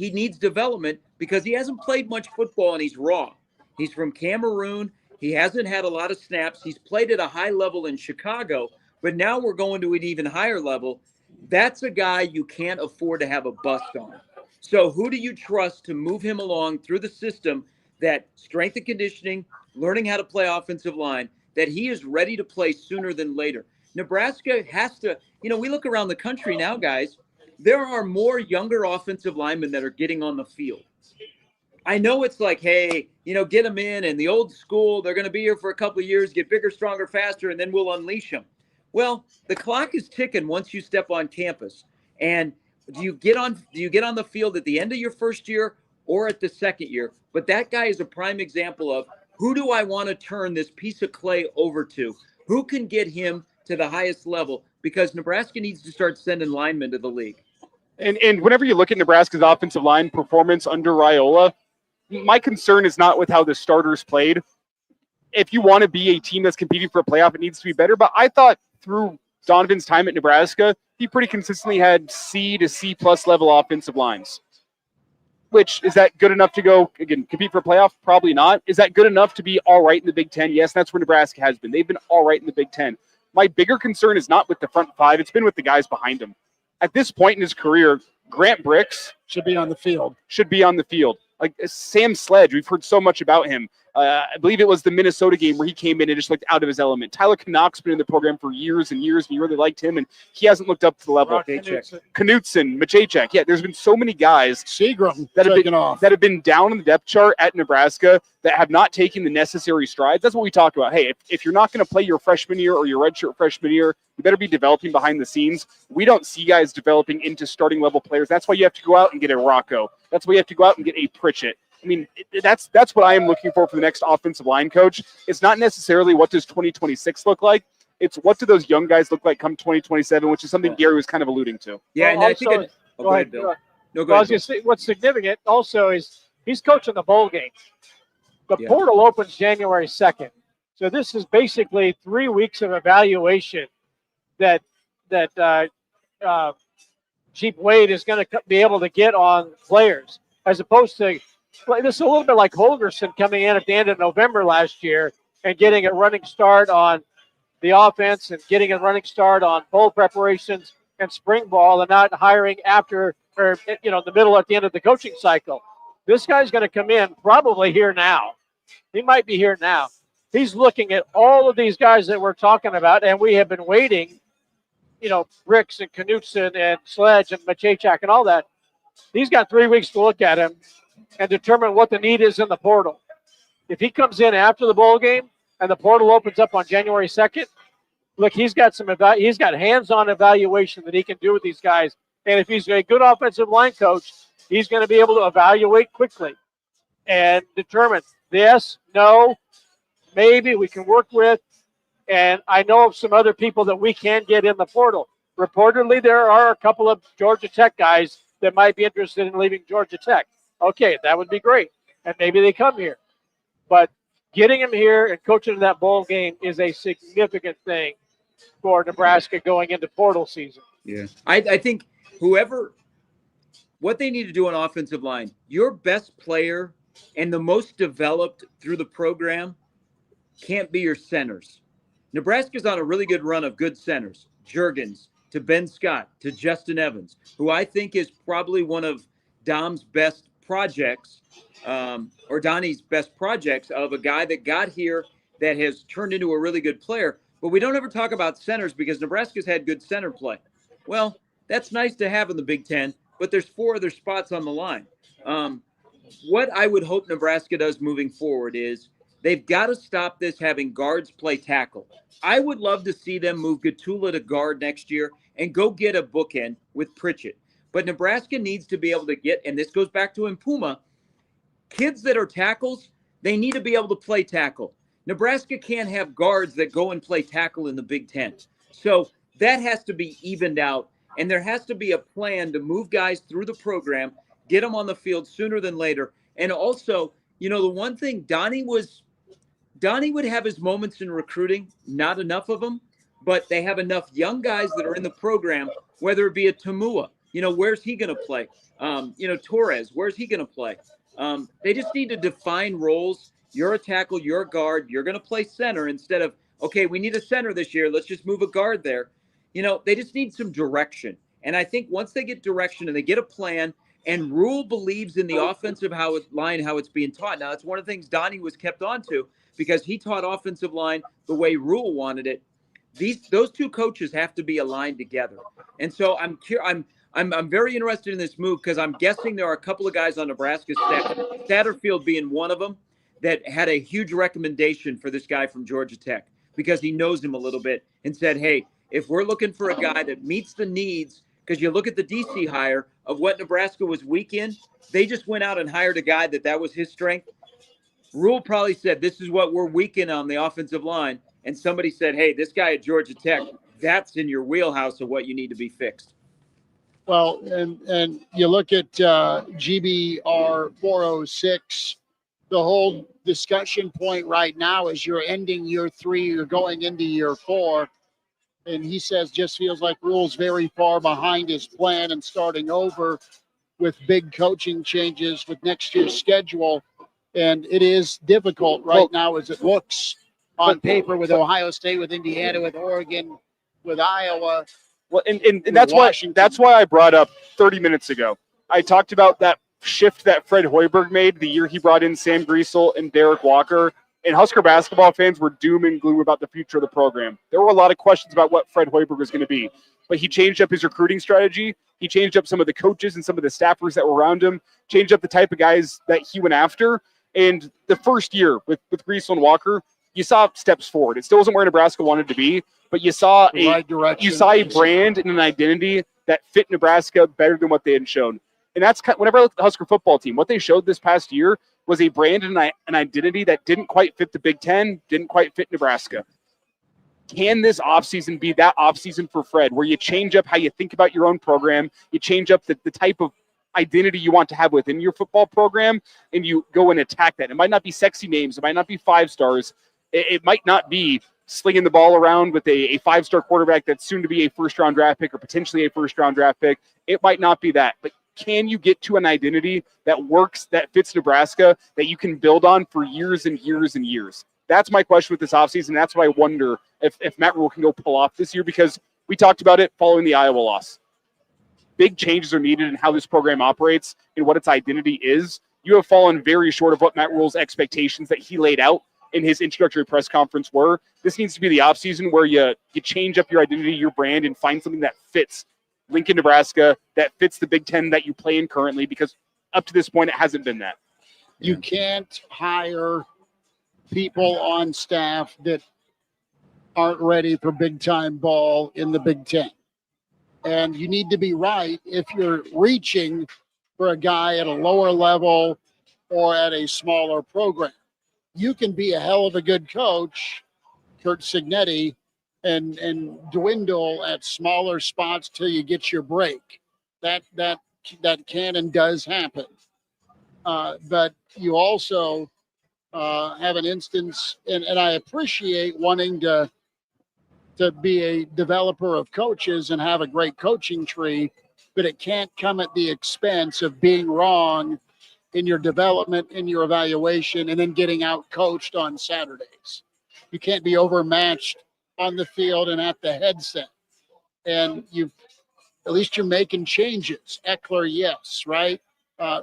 needs development because he hasn't played much football and he's raw. He's from Cameroon. He hasn't had a lot of snaps. He's played at a high level in Chicago, but now we're going to an even higher level. That's a guy you can't afford to have a bust on. So who do you trust to move him along through the system, that strength and conditioning, learning how to play offensive line, that he is ready to play sooner than later? Nebraska has to, we look around the country now, guys, there are more younger offensive linemen that are getting on the field. I know it's like, hey, get them in, and the old school, they're going to be here for a couple of years, get bigger, stronger, faster, and then we'll unleash them. Well, the clock is ticking once you step on campus. And do you get on the field at the end of your first year or at the second year? But that guy is a prime example of, who do I want to turn this piece of clay over to? Who can get him to the highest level? Because Nebraska needs to start sending linemen to the league. And whenever you look at Nebraska's offensive line performance under Raiola, my concern is not with how the starters played. If you want to be a team that's competing for a playoff, it needs to be better. But I thought through Donovan's time at Nebraska, he pretty consistently had C to C plus level offensive lines. Which, is that good enough to go, again, compete for a playoff? Probably not. Is that good enough to be all right in the Big Ten? Yes, that's where Nebraska has been. They've been all right in the Big Ten. My bigger concern is not with the front five. It's been with the guys behind him. At this point in his career, Grant Bricks should be on the field. Like Sam Sledge, we've heard so much about him. I believe it was the Minnesota game where he came in and just looked out of his element. Tyler Knox been in the program for years and years, and you really liked him, and he hasn't looked up to the level. Knutson, Maciejczak. Yeah, there's been so many guys Seagram that have been down in the depth chart at Nebraska that have not taken the necessary strides. That's what we talk about. Hey, if you're not going to play your freshman year or your redshirt freshman year, you better be developing behind the scenes. We don't see guys developing into starting level players. That's why you have to go out and get a Rocco. That's why you have to go out and get a Pritchett. I mean, that's what I am looking for the next offensive line coach. It's not necessarily what does 2026 look like. It's what do those young guys look like come 2027, which is something Gary was kind of alluding to. Yeah, well, and also, I think go ahead, Bill. No, go I ahead. was going to say what's significant also is he's coaching the bowl game. The portal opens January 2nd. So this is basically 3 weeks of evaluation that Jeep Wade is going to be able to get on players, as opposed to this is a little bit like Holgerson coming in at the end of November last year and getting a running start on the offense and getting a running start on bowl preparations and spring ball, and not hiring after or the middle at the end of the coaching cycle. This guy's going to come in probably here now. He might be here now. He's looking at all of these guys that we're talking about, and we have been waiting, Ricks and Knutson and Sledge and Maciejczak and all that. He's got 3 weeks to look at him and determine what the need is in the portal. If he comes in after the bowl game and the portal opens up on January 2nd, look, he's got hands-on evaluation that he can do with these guys. And if he's a good offensive line coach, he's going to be able to evaluate quickly and determine yes, no, maybe we can work with. And I know of some other people that we can get in the portal. Reportedly, there are a couple of Georgia Tech guys that might be interested in leaving Georgia Tech. Okay, that would be great. And maybe they come here. But getting them here and coaching in that bowl game is a significant thing for Nebraska going into portal season. Yeah. I think what they need to do on offensive line, your best player and the most developed through the program can't be your centers. Nebraska's on a really good run of good centers. Juergens to Ben Scott to Justin Evans, who I think is probably one of Dom's best projects, or Donnie's best projects, of a guy that got here that has turned into a really good player. But we don't ever talk about centers because Nebraska's had good center play. Well, that's nice to have in the Big Ten, but there's 4 other spots on the line. What I would hope Nebraska does moving forward is they've got to stop this having guards play tackle. I would love to see them move Gatula to guard next year and go get a bookend with Pritchett. But Nebraska needs to be able to get, and this goes back to Impuma, kids that are tackles, they need to be able to play tackle. Nebraska can't have guards that go and play tackle in the Big Ten. So that has to be evened out, and there has to be a plan to move guys through the program, get them on the field sooner than later. And also, the one thing, Donnie would have his moments in recruiting, not enough of them, but they have enough young guys that are in the program, whether it be a Tamua, where's he going to play? Torres, where's he going to play? They just need to define roles. You're a tackle, you're a guard, you're going to play center instead of, okay, we need a center this year, let's just move a guard there. They just need some direction. And I think once they get direction and they get a plan, and Rhule believes in the offensive line, how it's being taught. Now, that's one of the things Donnie was kept on to because he taught offensive line the way Rhule wanted it. Those two coaches have to be aligned together. And so I'm very interested in this move because I'm guessing there are a couple of guys on Nebraska's staff, Satterfield being one of them, that had a huge recommendation for this guy from Georgia Tech because he knows him a little bit and said, hey, if we're looking for a guy that meets the needs, because you look at the DC hire of what Nebraska was weak in, they just went out and hired a guy that was his strength. Rhule probably said, this is what we're weak in on the offensive line. And somebody said, hey, this guy at Georgia Tech, that's in your wheelhouse of what you need to be fixed. Well, and you look at GBR 406, the whole discussion point right now is you're ending year 3, you're going into year 4. And he says just feels like Rhule's very far behind his plan and starting over with big coaching changes with next year's schedule. And it is difficult now as it looks on paper with Ohio State, with Indiana, with Oregon, with Iowa. Well, and that's why I brought up 30 minutes ago. I talked about that shift that Fred Hoiberg made the year he brought in Sam Griesel and Derek Walker. And Husker basketball fans were doom and gloom about the future of the program. There were a lot of questions about what Fred Hoiberg was going to be. But he changed up his recruiting strategy. He changed up some of the coaches and some of the staffers that were around him, changed up the type of guys that he went after. And the first year with Griesel and Walker, you saw steps forward. It still wasn't where Nebraska wanted to be, but you saw a brand and an identity that fit Nebraska better than what they had shown. And that's whenever I look at the Husker football team, what they showed this past year was a brand and an identity that didn't quite fit the Big Ten, didn't quite fit Nebraska. Can this offseason be that offseason for Fred, where you change up how you think about your own program, you change up the type of identity you want to have within your football program, and you go and attack that? It might not be sexy names. It might not be 5 stars. It might not be slinging the ball around with a 5-star quarterback that's soon to be a first-round draft pick or potentially a first-round draft pick. It might not be that. But can you get to an identity that works, that fits Nebraska, that you can build on for years and years and years? That's my question with this offseason. That's what I wonder if Matt Rhule can go pull off this year, because we talked about it following the Iowa loss. Big changes are needed in how this program operates and what its identity is. You have fallen very short of what Matt Rhule's expectations that he laid out in his introductory press conference were. This needs to be the offseason where you change up your identity, your brand, and find something that fits Lincoln, Nebraska, that fits the Big Ten that you play in currently, because up to this point, it hasn't been that. You can't hire people on staff that aren't ready for big-time ball in the Big Ten. And you need to be right if you're reaching for a guy at a lower level or at a smaller program. You can be a hell of a good coach, Kurt Signetti, and dwindle at smaller spots till you get your break. That can and does happen. But you also have an instance, and I appreciate wanting to be a developer of coaches and have a great coaching tree, but it can't come at the expense of being wrong in your development, in your evaluation, and then getting out coached on Saturdays. You can't be overmatched on the field and at the headset. And at least you're making changes. Eckler, yes, right?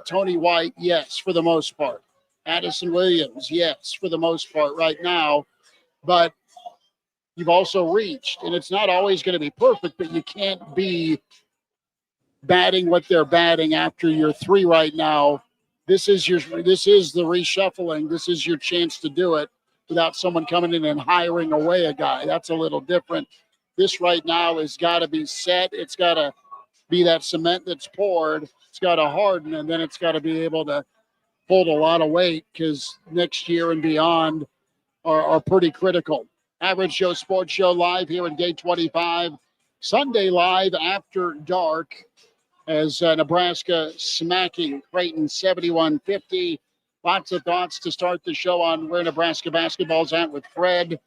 Tony White, yes, for the most part. Addison Williams, yes, for the most part right now. But you've also reached, and it's not always going to be perfect, but you can't be batting what they're batting after you're 3 right now. This is the reshuffling. This is your chance to do it without someone coming in and hiring away a guy. That's a little different. This right now has got to be set. It's got to be that cement that's poured. It's got to harden, and then it's got to be able to hold a lot of weight, because next year and beyond are pretty critical. Average Joe Sports Show live here in Gate 25. Sunday live after dark as Nebraska smacking Creighton 71-50. Lots of thoughts to start the show on where Nebraska basketball's at with Fred.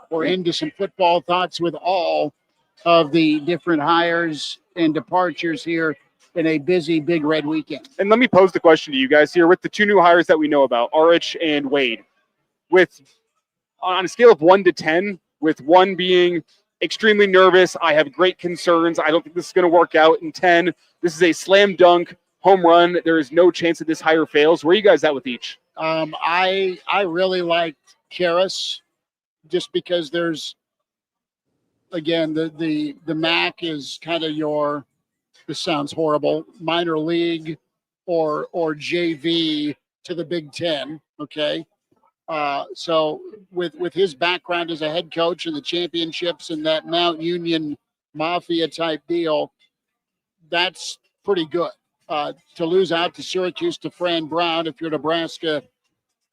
We're into some football thoughts with all of the different hires and departures here in a busy Big Red weekend. And let me pose the question to you guys here with the 2 new hires that we know about, Arri and Wade. On a scale of 1 to 10, with 1 being extremely nervous, I have great concerns, I don't think this is going to work out, and 10, this is a slam dunk home run, there is no chance that this hire fails. Where are you guys at with each? I really liked Karras, just because there's, again, the MAC is kind of your, this sounds horrible, minor league or JV to the Big Ten, okay? So with his background as a head coach and the championships and that Mount Union Mafia type deal, that's pretty good. To lose out to Syracuse to Fran Brown, if you're Nebraska,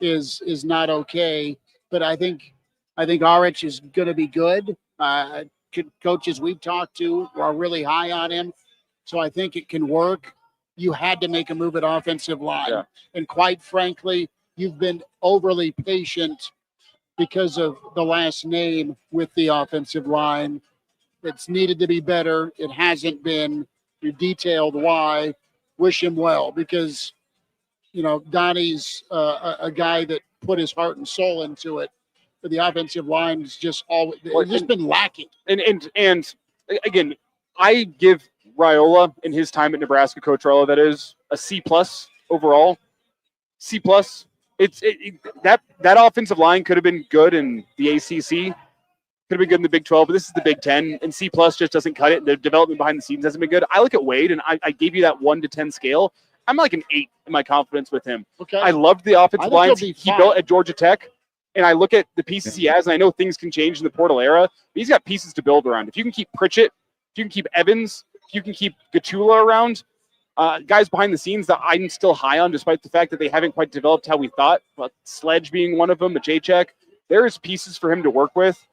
is not okay. But I think Arri is going to be good. Coaches we've talked to are really high on him, so I think it can work. You had to make a move at offensive line, yeah. And quite frankly, you've been overly patient because of the last name with the offensive line. It's needed to be better. It hasn't been. You detailed why. Wish him well, because, Donnie's a guy that put his heart and soul into it. But the offensive line is just been lacking. And again, I give Rhule in his time at Nebraska, Coach Rhule, that is a C+. overall. C+. That offensive line could have been good in the ACC. Could have been good in the Big 12, but this is the Big 10, and C+ just doesn't cut it. The development behind the scenes hasn't been good. I look at Wade, and I gave you that 1 to 10 scale. I'm like an 8 in my confidence with him. Okay. I loved the offensive lines he fine. built at Georgia Tech, and I look at the pieces he has, and I know things can change in the portal era, but he's got pieces to build around. If you can keep Pritchett, if you can keep Evans, if you can keep Gatula around, guys behind the scenes that I'm still high on, despite the fact that they haven't quite developed how we thought, but Sledge being one of them, a J-check, there is pieces for him to work with.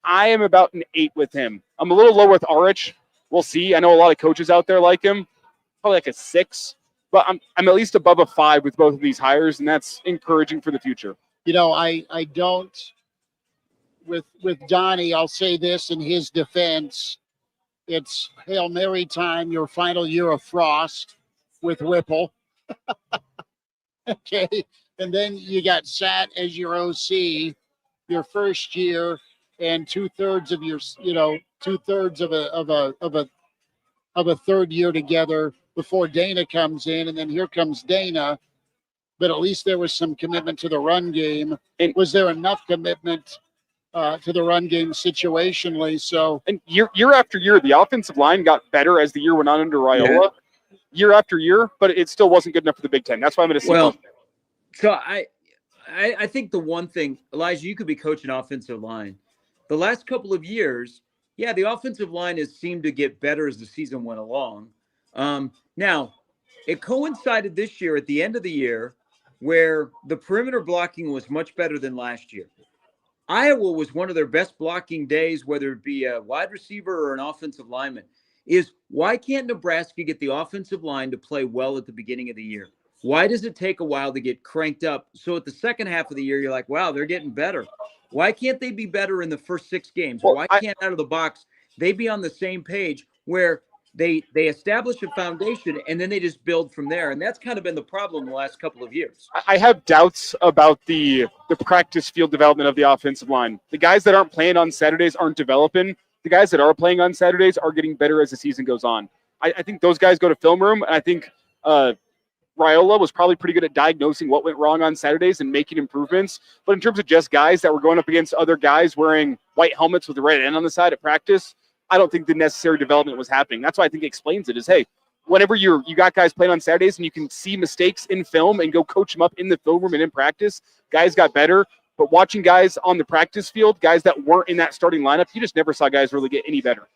I am about an 8 with him. I'm a little low with Arri. We'll see. I know a lot of coaches out there like him. Probably like a 6. But I'm at least above a 5 with both of these hires, and that's encouraging for the future. You know, I don't with Donnie, I'll say this in his defense. It's Hail Mary time, your final year of Frost with Whipple. Okay. And then you got Sat as your OC, your first year, and 2/3 of your, 2/3 of a third year together before Dana comes in, and then here comes Dana. But at least there was some commitment to the run game. And was there enough commitment to the run game situationally? So, and year after year, the offensive line got better as the year went on under Raiola, year after year, but it still wasn't good enough for the Big Ten. That's why I'm going to see. So I think the one thing, Elijah, you could be coaching offensive line. The last couple of years, the offensive line has seemed to get better as the season went along. Now, it coincided this year at the end of the year where the perimeter blocking was much better than last year. Iowa was one of their best blocking days, whether it be a wide receiver or an offensive lineman. Is why can't Nebraska get the offensive line to play well at the beginning of the year? Why does it take a while to get cranked up? So at the second half of the year, you're like, wow, they're getting better. Why can't they be better in the first 6 games? Why can't out of the box they be on the same page where they establish a foundation and then they just build from there? And that's kind of been the problem the last couple of years. I have doubts about the practice field development of the offensive line. The guys that aren't playing on Saturdays aren't developing. The guys that are playing on Saturdays are getting better as the season goes on. I think those guys go to film room, and I think Raiola was probably pretty good at diagnosing what went wrong on Saturdays and making improvements. But in terms of just guys that were going up against other guys wearing white helmets with the red end on the side at practice, I don't think the necessary development was happening. That's why I think it explains it is, hey, whenever you got guys playing on Saturdays and you can see mistakes in film and go coach them up in the film room and in practice, guys got better. But watching guys on the practice field, guys that weren't in that starting lineup, you just never saw guys really get any better.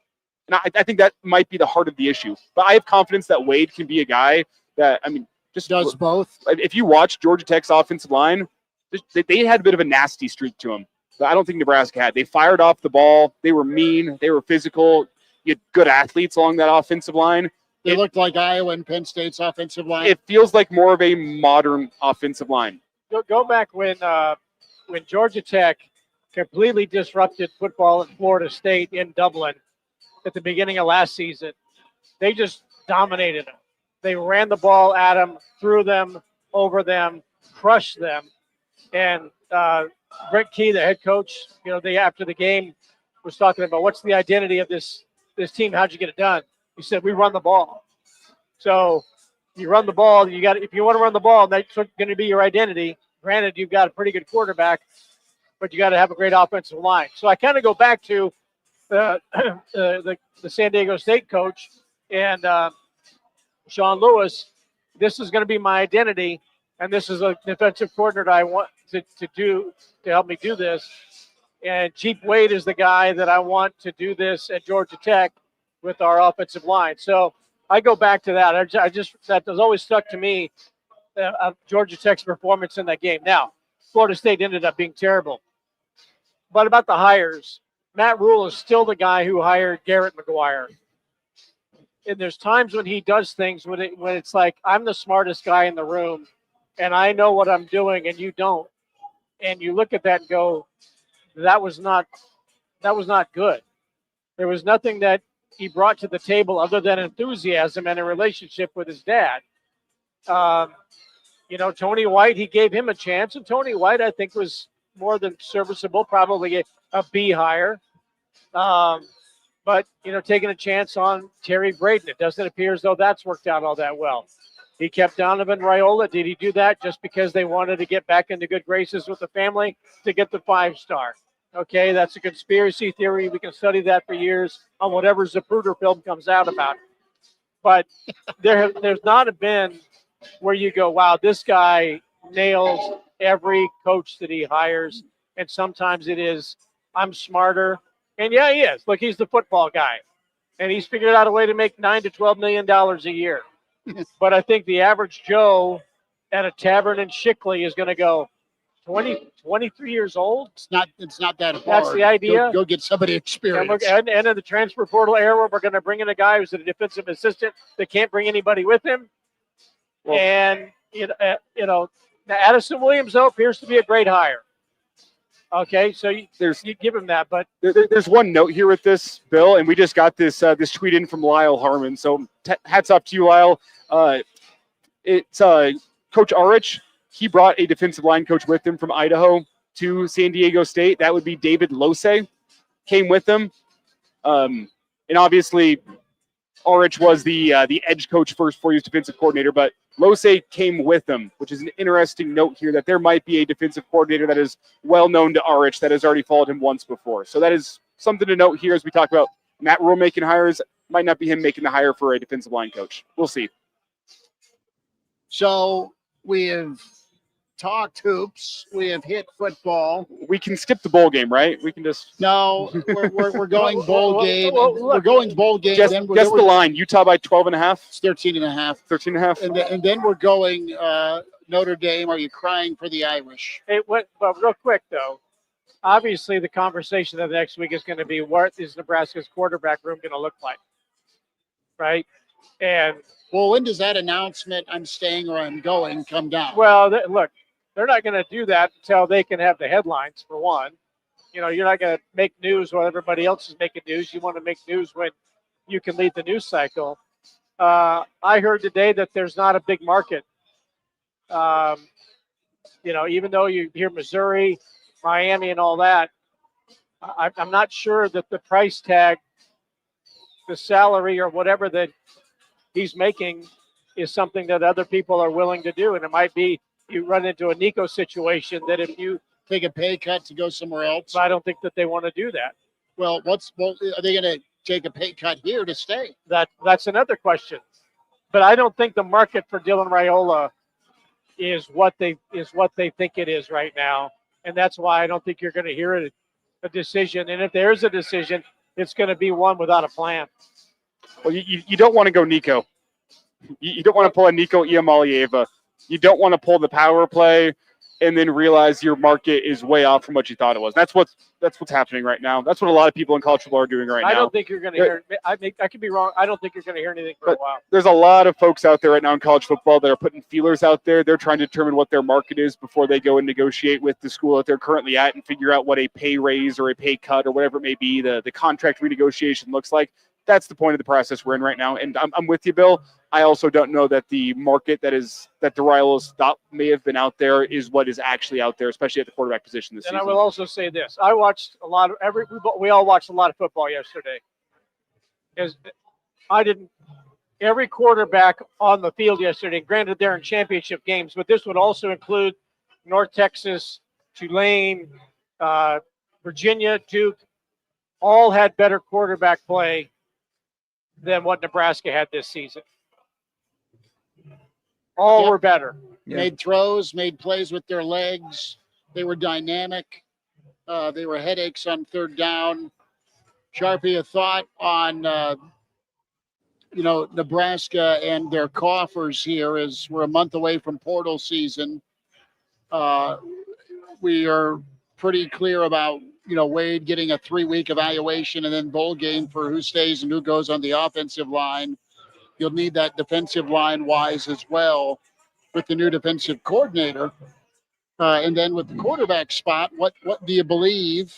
And I think that might be the heart of the issue. But I have confidence that Wade can be a guy that, just does both. If you watch Georgia Tech's offensive line, they had a bit of a nasty streak to them that I don't think Nebraska had. They fired off the ball. They were mean. They were physical. You had good athletes along that offensive line. They looked like Iowa and Penn State's offensive line. It feels like more of a modern offensive line. Go back when Georgia Tech completely disrupted football at Florida State in Dublin at the beginning of last season. They just dominated them. They ran the ball at them, threw them, over them, crushed them. And Brent Key, the head coach, after the game was talking about what's the identity of this team? How'd you get it done? He said, we run the ball. So you run the ball. If you want to run the ball, that's going to be your identity. Granted, you've got a pretty good quarterback, but you got to have a great offensive line. So I kind of go back to the San Diego State coach and Sean Lewis. This is going to be my identity, and this is a defensive coordinator I want to help me do this. And Chief Wade is the guy that I want to do this at Georgia Tech with our offensive line. So I go back to that. That has always stuck to me. Georgia Tech's performance in that game. Now, Florida State ended up being terrible. But about the hires, Matt Rhule is still the guy who hired Garrett McGuire. And there's times when he does things when it's like, I'm the smartest guy in the room, and I know what I'm doing, and you don't. And you look at that and go, that was not good. There was nothing that he brought to the table other than enthusiasm and a relationship with his dad. Tony White, he gave him a chance, and Tony White, I think, was more than serviceable, probably a B hire. But, taking a chance on Terry Braden, it doesn't appear as though that's worked out all that well. He kept Donovan Riola. Did he do that just because they wanted to get back into good graces with the family to get the 5-star? Okay, that's a conspiracy theory. We can study that for years on whatever Zapruder film comes out about it. But there's not been where you go, wow, this guy nails every coach that he hires. And sometimes it is, I'm smarter. And yeah, he is. Look, he's the football guy. And he's figured out a way to make $9 to $12 million a year. But I think the average Joe at a tavern in Shickley is going to go, 23 years old? It's not that hard. That's the idea. Go get somebody experienced. And in the transfer portal era, we're going to bring in a guy who's a defensive assistant that can't bring anybody with him. Well, and, Addison Williams, though, appears to be a great hire. Okay, so you give him that. But there's one note here with this, Bill, and we just got this tweet in from Lyle Harmon. So hats off to you, Lyle. It's Coach Arri. He brought a defensive line coach with him from Idaho to San Diego State. That would be David Lose. Came with him. And obviously, Arri was the edge coach first before he was defensive coordinator, but Lose came with him, which is an interesting note here that there might be a defensive coordinator that is well known to Arri that has already followed him once before. So that is something to note here as we talk about Matt Rhule making hires. Might not be him making the hire for a defensive line coach. We'll see. So we have talked hoops. We have hit football. We can skip the bowl game, right? We can just we're going bowl game. We're going bowl game. Guess the line. Utah by 12.5. It's 13.5. 13.5. And then we're going Notre Dame. Are you crying for the Irish? But real quick though, obviously the conversation of the next week is going to be what is Nebraska's quarterback room going to look like, right? And well, when does that announcement "I'm staying or I'm going" come down? Well, look, they're not going to do that until they can have the headlines, for one. You're not going to make news while everybody else is making news. You want to make news when you can lead the news cycle. I heard today that there's not a big market. Even though you hear Missouri, Miami, and all that, I'm not sure that the price tag, the salary, or whatever that he's making is something that other people are willing to do. And it might be you run into a Nico situation that if you take a pay cut to go somewhere else. I don't think that they want to do that. Well, are they going to take a pay cut here to stay? That's another question. But I don't think the market for Dylan Raiola is what they think it is right now. And that's why I don't think you're going to hear a decision. And if there is a decision, it's going to be one without a plan. Well, you don't want to go Nico. You don't want to pull a Nico Iamalieva. You don't want to pull the power play and then realize your market is way off from what you thought it was. That's what's happening right now. That's what a lot of people in college football are doing right now. I don't think you're going to hear. I could be wrong. I don't think you're going to hear anything for a while. There's a lot of folks out there right now in college football that are putting feelers out there. They're trying to determine what their market is before they go and negotiate with the school that they're currently at and figure out what a pay raise or a pay cut or whatever it may be, the contract renegotiation looks like. That's the point of the process we're in right now. And I'm with you, Bill. I also don't know that the market that the Riolas thought may have been out there is what is actually out there, especially at the quarterback position this season. And I will also say this. I watched we all watched a lot of football yesterday. Every quarterback on the field yesterday, granted they're in championship games, but this would also include North Texas, Tulane, Virginia, Duke, all had better quarterback play than what Nebraska had this season. All were better. Yeah. Made throws, made plays with their legs. They were dynamic. They were headaches on third down. Sharpie, a thought on, Nebraska and their coffers here as we're a month away from portal season. We are pretty clear about Wade getting a 3-week evaluation and then bowl game for who stays and who goes on the offensive line. You'll need that defensive line wise as well with the new defensive coordinator. And then with the quarterback spot, what do you believe?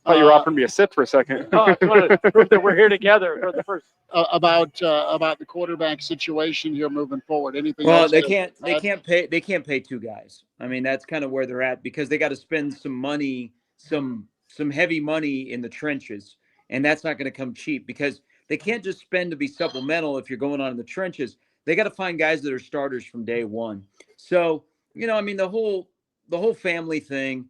Oh, you were offering me a sip for a second. I want to prove that we're here together for the first. About the quarterback situation here moving forward. Anything well, else? They can't pay two guys. I mean, that's kind of where they're at because they got to spend some money, some heavy money in the trenches, and that's not going to come cheap because they can't just spend to be supplemental if you're going on in the trenches. They got to find guys that are starters from day one. So, you know, I mean, the whole family thing,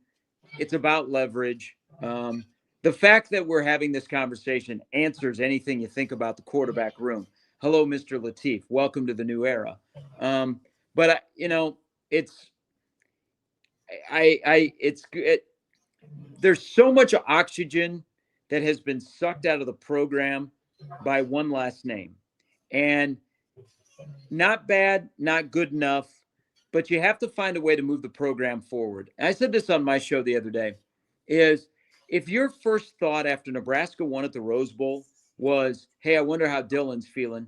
it's about leverage. The fact that we're having this conversation answers anything you think about the quarterback room. Hello, Mr. Latif. Welcome to the new era. But you know, there's so much oxygen that has been sucked out of the program by one last name, and not bad, not good enough, but you have to find a way to move the program forward. And I said this on my show the other day, is if your first thought after Nebraska won at the Rose Bowl was, hey, I wonder how Dylan's feeling,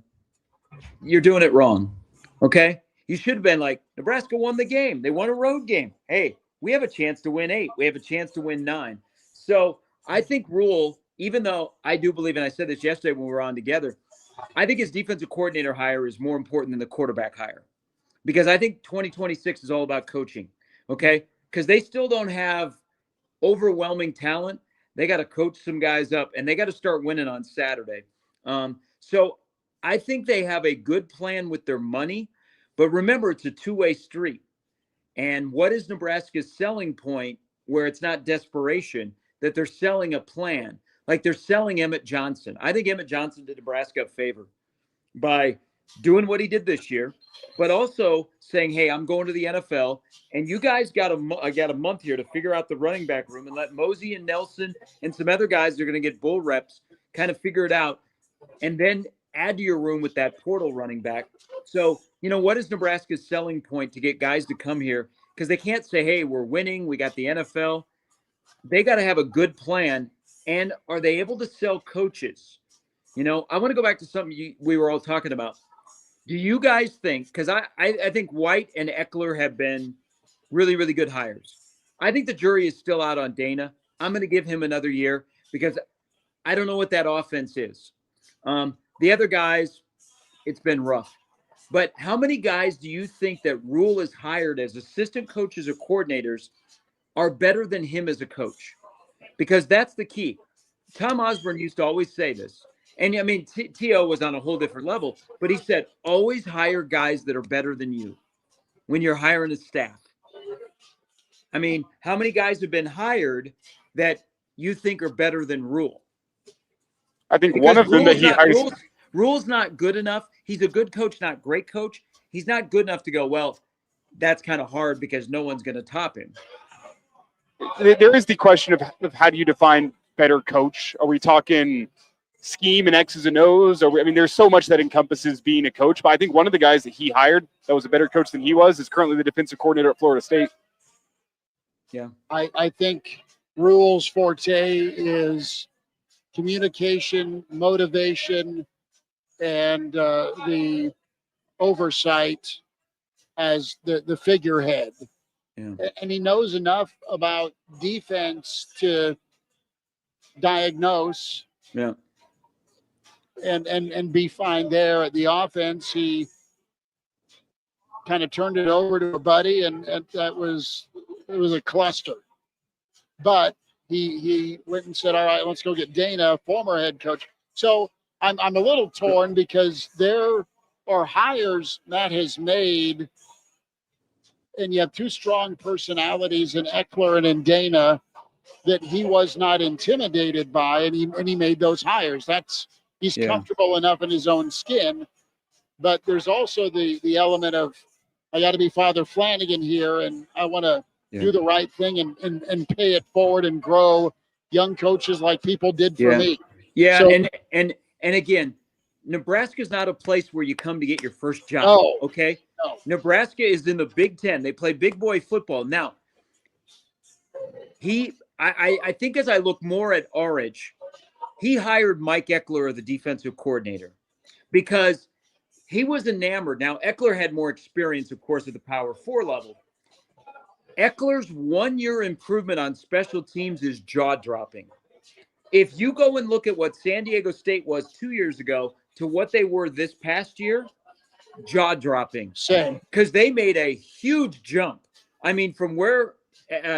you're doing it wrong. Okay? You should have been like, Nebraska won the game. They won a road game. Hey, we have a chance to win 8. We have a chance to win 9. So I think Rhule, even though I do believe, and I said this yesterday when we were on together, I think his defensive coordinator hire is more important than the quarterback hire, because I think 2026 is all about coaching. Okay? Because they still don't have overwhelming talent. They got to coach some guys up, and they got to start winning on Saturday. So I think they have a good plan with their money, but remember, it's a two-way street. And what is Nebraska's selling point where it's not desperation, that they're selling a plan? Like they're selling Emmett Johnson. I think Emmett Johnson did Nebraska a favor by doing what he did this year, but also saying, hey, I'm going to the NFL, and you guys got a month here to figure out the running back room and let Mosey and Nelson and some other guys that are going to get bull reps kind of figure it out, and then add to your room with that portal running back. So, you know, what is Nebraska's selling point to get guys to come here? Because they can't say, hey, we're winning, we got the NFL. They got to have a good plan. And are they able to sell coaches? You know, I want to go back to something we were all talking about. Do you guys think, because I think White and Eckler have been really, really good hires. I think the jury is still out on Dana. I'm going to give him another year because I don't know what that offense is. The other guys, it's been rough. But how many guys do you think that Rhule has hired as assistant coaches or coordinators are better than him as a coach? Because that's the key. Tom Osborne used to always say this. And I mean, T.O. was on a whole different level, but he said, always hire guys that are better than you when you're hiring a staff. I mean, how many guys have been hired that you think are better than Rhule? I think Because one of them that he hired. Rhule's not good enough. He's a good coach, not great coach. He's not good enough to go, well, that's kind of hard because no one's going to top him. There is the question of how do you define better coach? Are we talking scheme and X's and O's? I mean, there's so much that encompasses being a coach. But I think one of the guys that he hired that was a better coach than he was is currently the defensive coordinator at Florida State. Yeah. I think Rhule's forte is communication, motivation, and the oversight as the figurehead. Yeah. And he knows enough about defense to diagnose and be fine there. At the offense, he kind of turned it over to a buddy, and it was a cluster. But he went and said, all right, let's go get Dana, former head coach. So I'm a little torn because there are hires Matt has made, and you have two strong personalities in Eckler and in Dana that he was not intimidated by, and he made those hires. He's comfortable enough in his own skin. But there's also the element of, I got to be Father Flanagan here, and I want to do the right thing and pay it forward and grow young coaches like people did for me. Yeah, so, and again, Nebraska's not a place where you come to get your first job. No, okay? No. Nebraska is in the Big Ten. They play big boy football. Now, I think as I look more at Arri, he hired Mike Eckler, the defensive coordinator, because he was enamored. Now, Eckler had more experience, of course, at the Power 4 level. Eckler's 1 year improvement on special teams is jaw-dropping. If you go and look at what San Diego State was 2 years ago to what they were this past year, jaw-dropping. Same. Because they made a huge jump. I mean, from where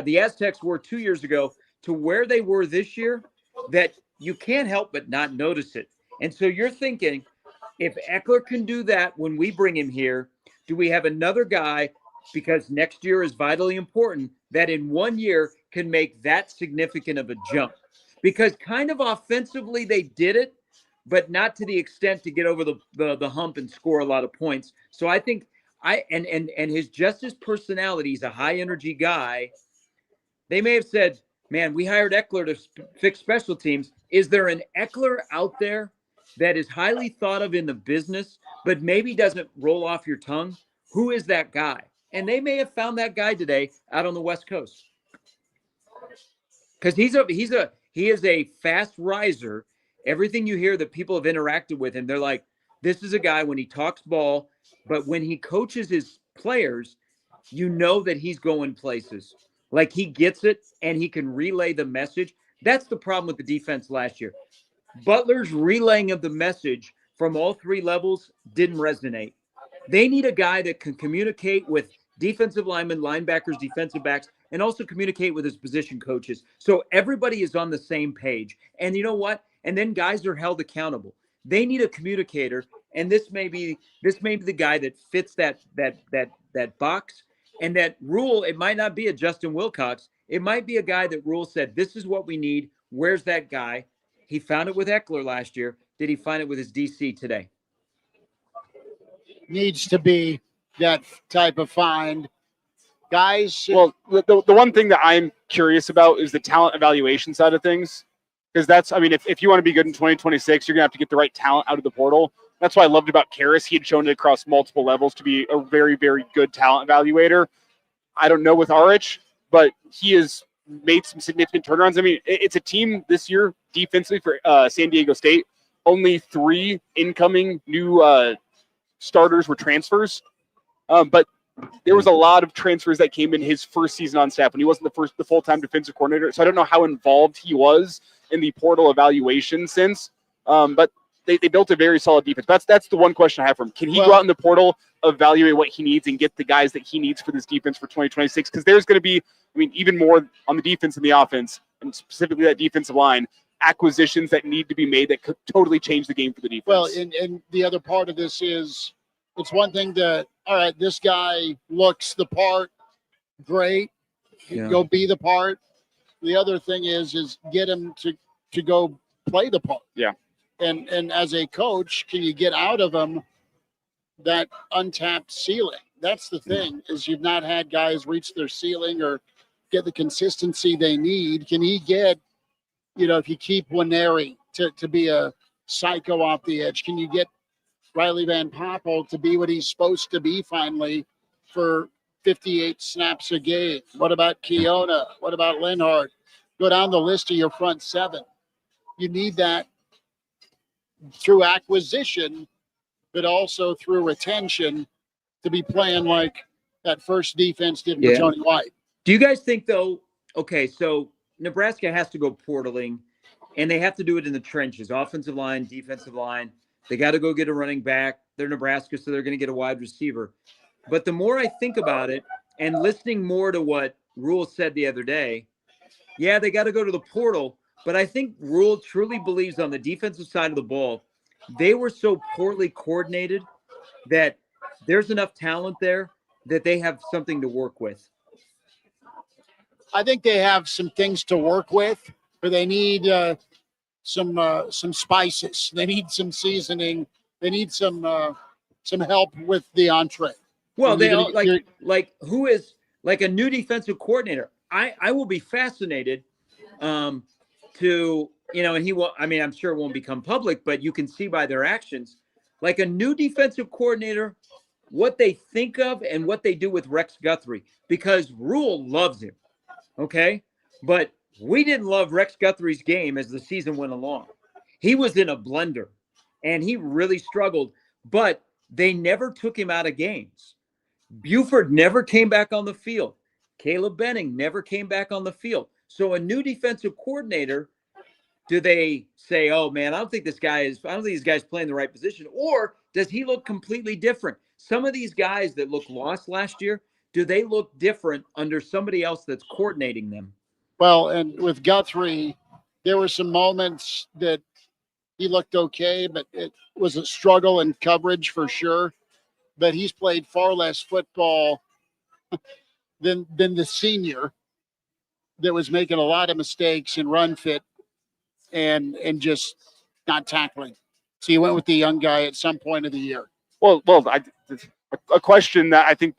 the Aztecs were 2 years ago to where they were this year, that you can't help but not notice it. And so you're thinking, If Eckler can do that when we bring him here, do we have another guy, because next year is vitally important, that in 1 year can make that significant of a jump? Because kind of offensively they did it, but not to the extent to get over the hump and score a lot of points. So I think and his personality, he's a high energy guy. They may have said, man, we hired Eckler to fix special teams. Is there an Eckler out there that is highly thought of in the business, but maybe doesn't roll off your tongue? Who is that guy? And they may have found that guy today out on the West Coast. Because he is a fast riser. Everything you hear that people have interacted with him, they're like, this is a guy when he talks ball, but when he coaches his players, you know that he's going places. Like he gets it and he can relay the message. That's the problem with the defense last year. Butler's relaying of the message from all three levels didn't resonate. They need a guy that can communicate with defensive linemen, linebackers, defensive backs, and also communicate with his position coaches. So everybody is on the same page. And you know what? And then guys are held accountable. They need a communicator. And this may be the guy that fits that box. And that Rhule, it might not be a Justin Wilcox. It might be a guy that Rhule said, this is what we need. Where's that guy? He found it with Eckler last year. Did he find it with his DC today? Needs to be that type of find. Guys. Well, the one thing that I'm curious about is the talent evaluation side of things. Because that's, I mean, if you want to be good in 2026, you're going to have to get the right talent out of the portal. That's what I loved about Karras. He had shown it across multiple levels to be a very, very good talent evaluator. I don't know with Arri, but he has made some significant turnarounds. I mean, it's a team this year defensively for San Diego State. Only 3 incoming new starters were transfers. But there was a lot of transfers that came in his first season on staff when he wasn't the full-time defensive coordinator. So I don't know how involved he was in the portal evaluation since. But they built a very solid defense. That's the one question I have for him. Can he go out in the portal, evaluate what he needs, and get the guys that he needs for this defense for 2026? Because there's going to be, I mean, even more on the defense and the offense, and specifically that defensive line, acquisitions that need to be made that could totally change the game for the defense. Well, and the other part of this is, it's one thing to, all right, this guy looks the part, great, go be the part. The other thing is get him to go play the part. Yeah. And as a coach, can you get out of him that untapped ceiling? That's the thing, is you've not had guys reach their ceiling or get the consistency they need. Can he get, if you keep Winery to be a psycho off the edge, can you get Riley Van Poppel to be what he's supposed to be finally for 58 snaps a game? What about Keona? What about Linhart? Go down the list of your front 7. You need that through acquisition, but also through retention to be playing like that first defense did with Tony White. Do you guys think, though, okay, so Nebraska has to go portaling, and they have to do it in the trenches, offensive line, defensive line. They got to go get a running back. They're Nebraska, so they're going to get a wide receiver. But the more I think about it, and listening more to what Rhule said the other day, yeah, they got to go to the portal. But I think Rhule truly believes on the defensive side of the ball, they were so poorly coordinated that there's enough talent there that they have something to work with. I think they have some things to work with, but they need some spices. They need some seasoning. They need some help with the entree. Well, they all, like who is like a new defensive coordinator? I will be fascinated to, and he will, I mean, I'm sure it won't become public, but you can see by their actions, like a new defensive coordinator, what they think of and what they do with Rex Guthrie, because Rhule loves him. Okay. But we didn't love Rex Guthrie's game as the season went along. He was in a blender and he really struggled, but they never took him out of games. Buford never came back on the field. Caleb Benning never came back on the field. So a new defensive coordinator, do they say, oh man, I don't think this guy's playing the right position? Or does he look completely different? Some of these guys that look lost last year, do they look different under somebody else that's coordinating them? Well, and with Guthrie, there were some moments that he looked okay, but it was a struggle in coverage for sure. But he's played far less football than the senior that was making a lot of mistakes in run fit and just not tackling. So you went with the young guy at some point of the year. Well, a question that I think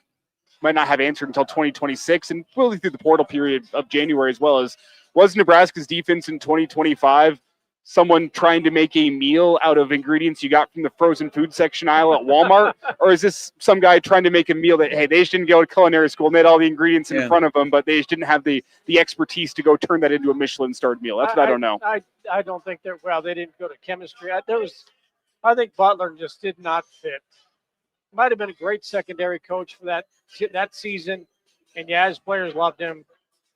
might not have answered until 2026 and really through the portal period of January as well, was Nebraska's defense in 2025 someone trying to make a meal out of ingredients you got from the frozen food section aisle at Walmart? Or is this some guy trying to make a meal that, hey, they just didn't go to culinary school and they had all the ingredients in front of them, but they just didn't have the expertise to go turn that into a Michelin-starred meal? That's what I don't know. I don't think they didn't go to chemistry. I think Butler just did not fit. Might have been a great secondary coach for that season, and yeah, his players loved him.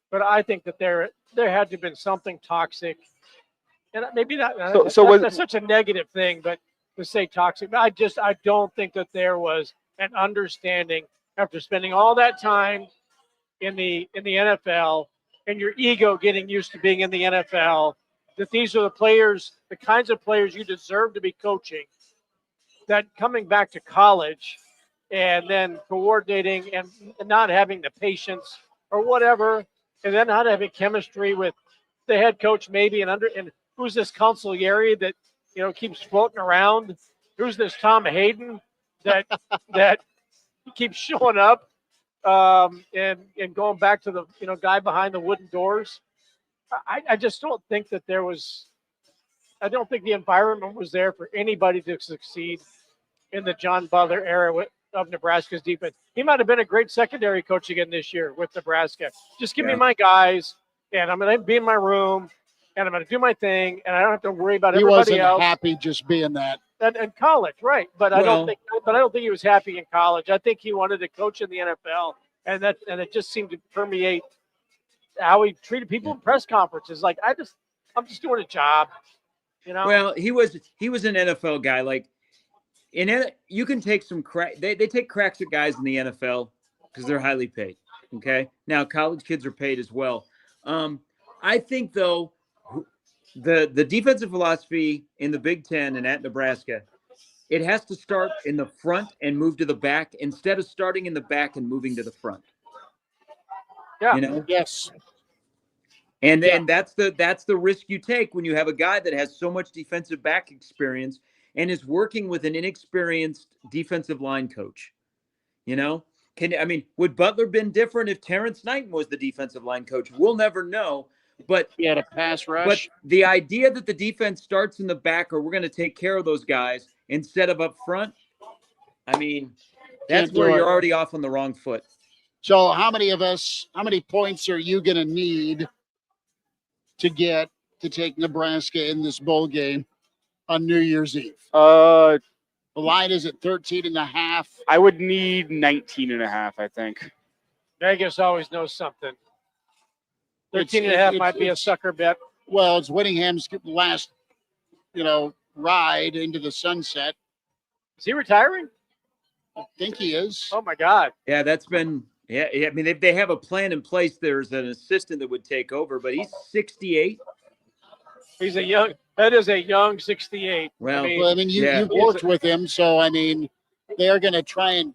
But I think that there had to have been something toxic, and maybe not. That's such a negative thing, but to say toxic, but I don't think that there was an understanding after spending all that time in the NFL and your ego getting used to being in the NFL, that these are the kinds of players you deserve to be coaching. That coming back to college and then coordinating and not having the patience or whatever, and then not having chemistry with the head coach maybe and who's this consigliere that keeps floating around? Who's this Tom Hayden that keeps showing up and going back to the guy behind the wooden doors? I just don't think that there was. I don't think the environment was there for anybody to succeed in the John Butler era of Nebraska's defense. He might have been a great secondary coach again this year with Nebraska. Just give me my guys, and I'm going to be in my room, and I'm going to do my thing, and I don't have to worry about everybody else. He wasn't happy just being that. And college, right? But I don't think he was happy in college. I think he wanted to coach in the NFL, and it just seemed to permeate how he treated people in press conferences. Like I'm just doing a job. Well, he was an NFL guy. Like you can take some crack. They take cracks at guys in the NFL because they're highly paid. Okay. Now college kids are paid as well. I think though, the defensive philosophy in the Big Ten and at Nebraska, it has to start in the front and move to the back instead of starting in the back and moving to the front. Yeah. Yes. And that's the risk you take when you have a guy that has so much defensive back experience and is working with an inexperienced defensive line coach. Would Butler been different if Terrence Knighton was the defensive line coach? We'll never know. But he had a pass rush. But the idea that the defense starts in the back, or we're going to take care of those guys instead of up front, that's where you're already off on the wrong foot. So how many points are you going to need to get to take Nebraska in this bowl game on New Year's Eve? The line is at 13.5. I would need 19.5, I think. Vegas always knows something. 13.5 might be a sucker bet. Well, it's Whittingham's last, ride into the sunset. Is he retiring? I think he is. Oh my God. Yeah, that's been. Yeah. They have a plan in place. There's an assistant that would take over, but he's 68. That is a young 68. Well, you've worked with him, so they are going to try and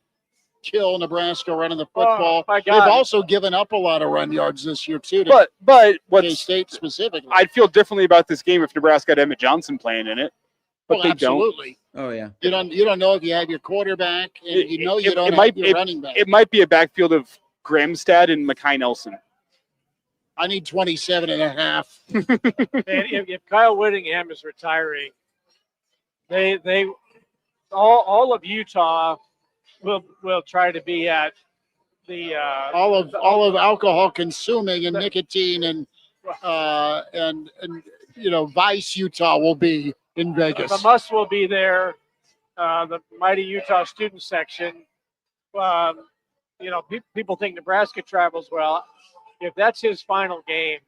kill Nebraska running the football. Oh, my God. They've also given up a lot of run yards this year too. But what's State specifically, I'd feel differently about this game if Nebraska had Emmett Johnson playing in it. But they absolutely. Don't. Oh yeah. You don't know if you have your quarterback, and you don't have your running back. It might be a backfield of Gramstad and Mekhi Nelson. I need 27.5. if Kyle Whittingham is retiring, they all of Utah will try to be at the all of alcohol consuming and nicotine and Vice Utah will be in Vegas. The Must will be there. The mighty Utah student section. People think Nebraska travels well. If that's his final game,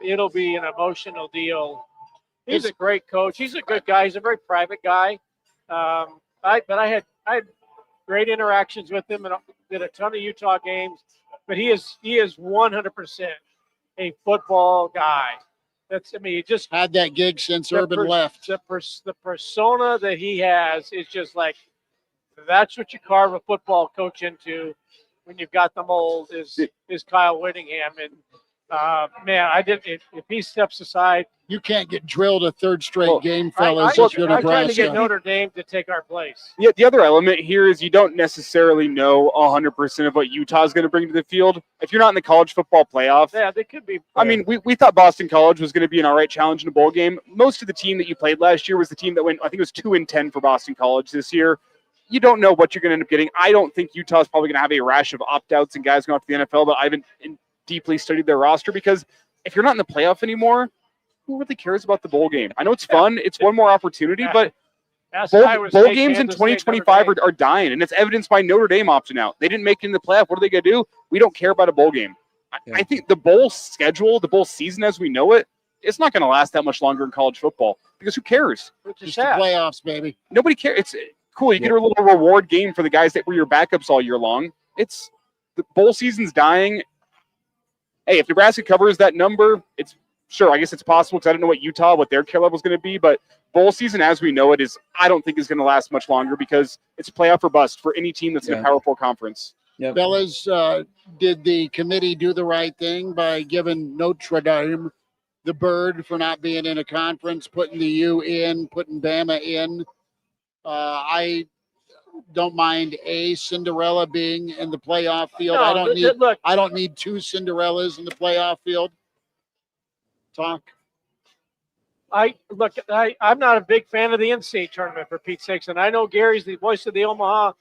it'll be an emotional deal. He's a great coach. He's a good guy. He's a very private guy. I had great interactions with him and did a ton of Utah games. But he is 100% a football guy. He just Had that gig since Urban left. the persona that he has is just like, that's what you carve a football coach into when you've got the mold is Kyle Whittingham. And if he steps aside, You can't get drilled a third straight game, fellas, I if you're tried to get Nebraska. Notre Dame to take our place. Yeah, the other element here is you don't necessarily know 100% of what Utah's going to bring to the field. If you're not in the college football playoff, Yeah, they could be. I mean, we thought Boston College was going to be an all right challenge in a bowl game. Most of the team that you played last year was the team that went, I think it was 2-10 for Boston College this year. You don't know what you're going to end up getting. I don't think Utah's probably going to have a rash of opt-outs and guys going off to the NFL, but I haven't deeply studied their roster because if you're not in the playoff anymore, who really cares about the bowl game? I know it's fun. It's one more opportunity, but bowl games in 2025 are dying, and it's evidenced by Notre Dame opting out. They didn't make it in the playoff. What are they going to do? We don't care about a bowl game. I think the bowl schedule, the bowl season as we know it, it's not going to last that much longer in college football because who cares? Just the playoffs, baby. Nobody cares. It's cool. You get a little reward game for the guys that were your backups all year long. It's the bowl season's dying. Hey, if Nebraska covers that number, it's sure. I guess it's possible because I don't know what their care level is going to be. But bowl season, as we know it, I don't think is going to last much longer because it's playoff or bust for any team that's in a Power 4 conference. Yep. Fellas, did the committee do the right thing by giving Notre Dame the bird for not being in a conference, putting the U in, putting Bama in? I don't mind a Cinderella being in the playoff field. No, I don't need two Cinderellas in the playoff field. Talk. I'm not a big fan of the NCAA tournament, for Pete's sakes, and I know Gary's the voice of the Omaha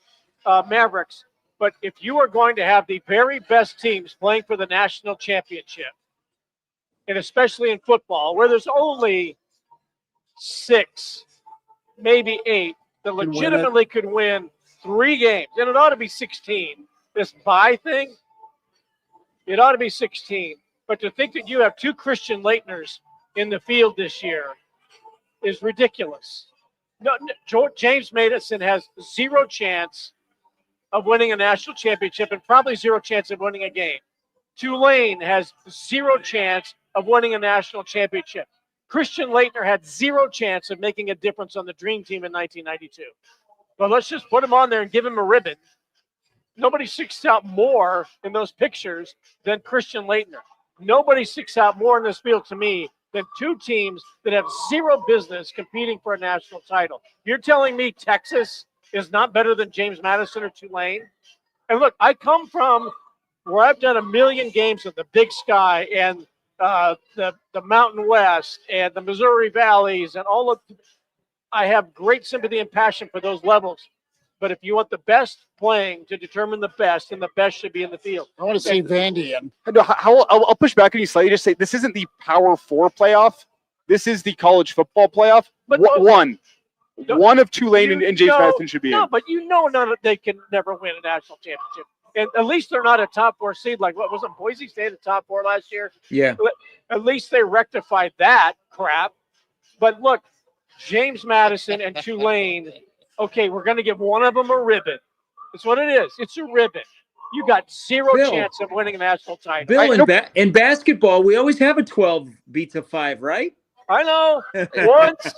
Mavericks. But if you are going to have the very best teams playing for the national championship, and especially in football, where there's only 6, maybe 8 that legitimately could win 3 games, and it ought to be 16. This bye thing, it ought to be 16. But to think that you have 2 Christian Leitners in the field this year is ridiculous. No, James Madison has 0 chance of winning a national championship and probably 0 chance of winning a game. Tulane has 0 chance of winning a national championship. Christian Leitner had 0 chance of making a difference on the Dream Team in 1992. But let's just put him on there and give him a ribbon. Nobody sticks out more in those pictures than Christian Leitner. Nobody sticks out more in this field to me than 2 teams that have 0 business competing for a national title. You're telling me Texas is not better than James Madison or Tulane? And look, I come from where I've done a million games in the Big Sky and the Mountain West and the Missouri Valleys and all of. I have great sympathy and passion for those levels. But if you want the best playing to determine the best, then the best should be in the field. I want to see Vandy in. No, I'll push back on you slightly. Just say this isn't the Power 4 playoff. This is the college football playoff. But one of Tulane and James Madison should be in. No, but they can never win a national championship. And at least they're not a top 4 seed. Like, what wasn't Boise State a top 4 last year? Yeah. At least they rectified that crap. But look, James Madison and Tulane, okay, we're going to give one of them a ribbon. That's what it is. It's a ribbon. You got 0 chance of winning a national title. Bill, in basketball, we always have a 12 beats a 5, right? I know. Once.